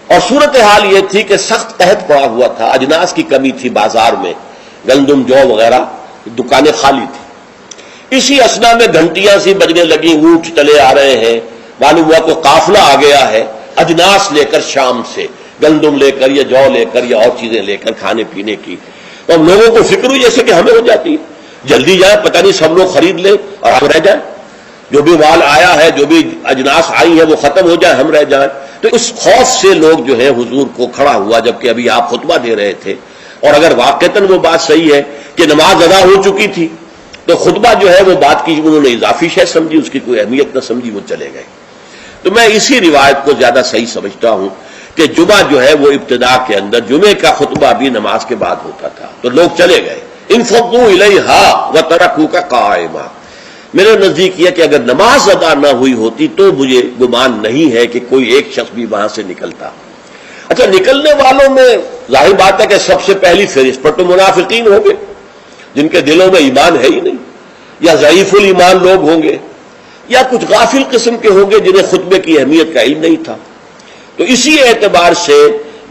S1: اور صورتحال یہ تھی کہ سخت قحط پڑا ہوا تھا، اجناس کی کمی تھی بازار میں، گندم جو وغیرہ دکانیں خالی تھیں۔ اسی اسنا میں گھنٹیاں سی بجنے لگی، اونٹ چلے آ رہے ہیں، معلوم ہوا کوئی قافلہ آ گیا ہے اجناس لے کر شام سے، گندم لے کر یا جو لے کر یا اور چیزیں لے کر کھانے پینے کی، اور لوگوں کو فکر ہوئی جیسے کہ ہمیں ہو جاتی ہے، جلدی جائیں پتہ نہیں سب لوگ خرید لیں اور ہم رہ جائیں، جو بھی مال آیا ہے جو بھی اجناس آئی ہے وہ ختم ہو جائے ہم رہ جائیں۔ تو اس خوف سے لوگ جو ہے حضور کو کھڑا ہوا، جبکہ ابھی آپ خطبہ دے رہے تھے، اور اگر واقعتاً وہ بات صحیح ہے کہ نماز ادا ہو چکی تھی تو خطبہ جو ہے وہ بات کی انہوں نے اضافی شے سمجھی، اس کی کوئی اہمیت نہ سمجھی، وہ چلے گئے۔ تو میں اسی روایت کو زیادہ صحیح سمجھتا ہوں کہ جمعہ جو ہے وہ ابتدا کے اندر جمعے کا خطبہ بھی نماز کے بعد ہوتا تھا، تو لوگ چلے گئے۔ انفضوا الیہا وترکوک قائما، میرے نزدیک یہ کہ اگر نماز ادا نہ ہوئی ہوتی تو مجھے گمان نہیں ہے کہ کوئی ایک شخص بھی وہاں سے نکلتا۔ اچھا، نکلنے والوں میں ظاہر بات ہے کہ سب سے پہلی فہرست پر تو منافقین ہوں گے، جن کے دلوں میں ایمان ہے ہی نہیں، یا ضعیف الایمان لوگ ہوں گے، یا کچھ غافل قسم کے ہوں گے جنہیں خطبے کی اہمیت کا علم نہیں تھا۔ تو اسی اعتبار سے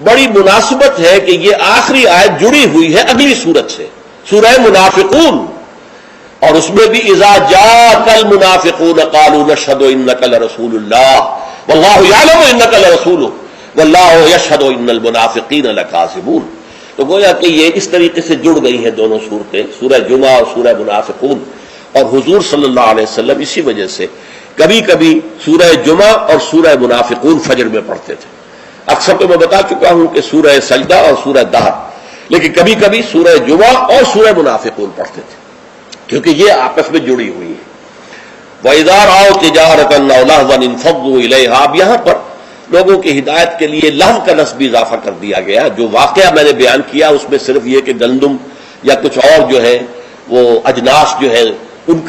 S1: بڑی مناسبت ہے کہ یہ آخری آیت جڑی ہوئی ہے اگلی سورت سے، سورہ منافقون، اور اس میں بھی اذا جاءک المنافقون قالوا نشهد انک لرسول اللہ واللہ یعلم انک لرسولہ واللہ یشہد ان المنافقین لکاذبون۔ تو گویا کہ یہ اس طریقے سے جڑ گئی ہیں دونوں صورتیں، سورہ جمعہ اور سورہ منافقون، اور حضور صلی اللہ علیہ وسلم اسی وجہ سے کبھی کبھی سورہ جمعہ اور سورہ منافقون فجر میں پڑھتے تھے۔ اکثر تو میں بتا چکا ہوں کہ سورہ سجدہ اور سورہ دہر، لیکن کبھی کبھی سورہ جمعہ اور سورہ منافقون پڑھتے تھے، کیونکہ یہ آپس میں جڑی ہوئی ہے۔ وَإِذَا رَأَوْا تِجَارَةً أَوْ لَهْوًا انفضوا إِلَيْهَا، اب یہاں پر لوگوں کی ہدایت کے لیے لہو کا لفظ بھی اضافہ کر دیا گیا۔ جو واقعہ میں نے بیان کیا اس میں صرف یہ کہ گندم یا کچھ اور جو ہے وہ اجناس جو ہے ان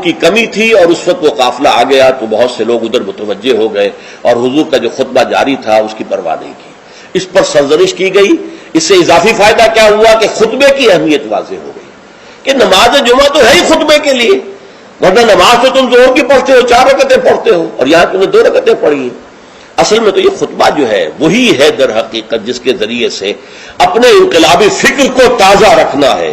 S1: کی کمی تھی، اور اس وقت وہ قافلہ آ گیا تو بہت سے لوگ ادھر متوجہ ہو گئے، اور حضور کا جو خطبہ جاری تھا اس کی پرواہ نہیں کی، اس پر سرزنش کی گئی۔ اس سے اضافی فائدہ کیا ہوا کہ خطبے کی اہمیت واضح ہو گئی کہ نماز جمعہ تو ہے ہی خطبے کے لیے، ورنہ نماز تو تم ظہر کی پڑھتے ہو، 4 رکعتیں پڑھتے ہو، اور یہاں تم نے 2 رکعتیں پڑھی ہیں۔ اصل میں تو یہ خطبہ جو ہے وہی ہے در حقیقت جس کے ذریعے سے اپنے انقلابی فکر کو تازہ رکھنا ہے،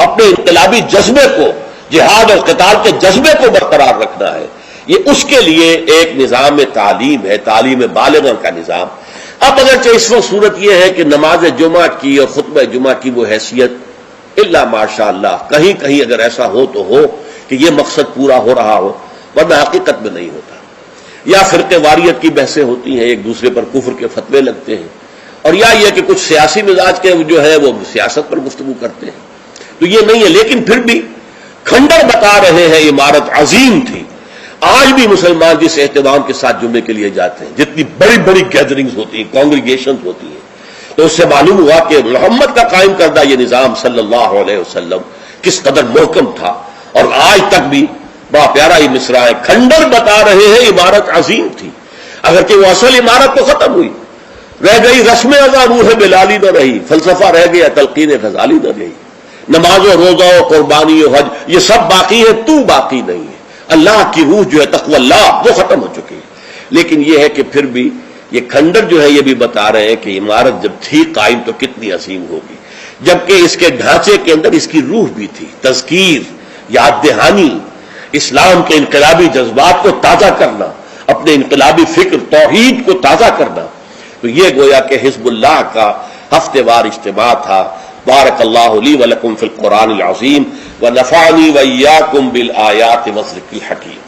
S1: اپنے انقلابی جذبے کو، جہاد اور قتال کے جذبے کو برقرار رکھنا ہے۔ یہ اس کے لیے ایک نظام تعلیم ہے، تعلیم بالغہ کا نظام۔ اب اگرچہ اس وقت صورت یہ ہے کہ نماز جمعہ کی اور خطبہ جمعہ کی وہ حیثیت الا ماشاء اللہ کہیں کہیں اگر ایسا ہو تو ہو کہ یہ مقصد پورا ہو رہا ہو، ورنہ حقیقت میں نہیں ہوتا۔ یا فرقے واریت کی بحثیں ہوتی ہیں، ایک دوسرے پر کفر کے فتوے لگتے ہیں، اور یا یہ کہ کچھ سیاسی مزاج کے جو ہے وہ سیاست پر گفتگو کرتے ہیں، تو یہ نہیں ہے۔ لیکن پھر بھی کھنڈر بتا رہے ہیں عمارت عظیم تھی۔ آج بھی مسلمان جس اہتمام کے ساتھ جمعے کے لیے جاتے ہیں، جتنی بڑی بڑی گیدرنگز ہوتی ہیں، کانگریگیشنز ہوتی ہیں، تو اس سے معلوم ہوا کہ محمد کا قائم کردہ یہ نظام صلی اللہ علیہ وسلم کس قدر محکم تھا، اور آج تک بھی بڑا پیارا ہی مصرع ہے، کھنڈر بتا رہے ہیں عمارت عظیم تھی۔ اگرچہ وہ اصل عمارت تو ختم ہوئی، رہ گئی رسم ازاں روح بلالی نہ رہی، فلسفہ رہ گیا تلقین غزالی نہ رہی، نماز و روزہ و قربانی و حج یہ سب باقی ہے، تو باقی نہیں ہے۔ اللہ کی روح جو ہے تقوی اللہ وہ ختم ہو چکی ہے۔ لیکن یہ ہے کہ پھر بھی یہ کھنڈر جو ہے یہ بھی بتا رہے ہیں کہ عمارت جب تھی قائم تو کتنی عظیم ہوگی، جبکہ اس کے ڈھانچے کے اندر اس کی روح بھی تھی، تذکیر، یاد دہانی، اسلام کے انقلابی جذبات کو تازہ کرنا، اپنے انقلابی فکر توحید کو تازہ کرنا۔ تو یہ گویا کہ حزب اللہ کا ہفتے وار اجتماع تھا۔ بارک اللہ لی ولکم فی القرآن العظیم ونفعنی وإیاکم بالآیات والذکر الحکیم۔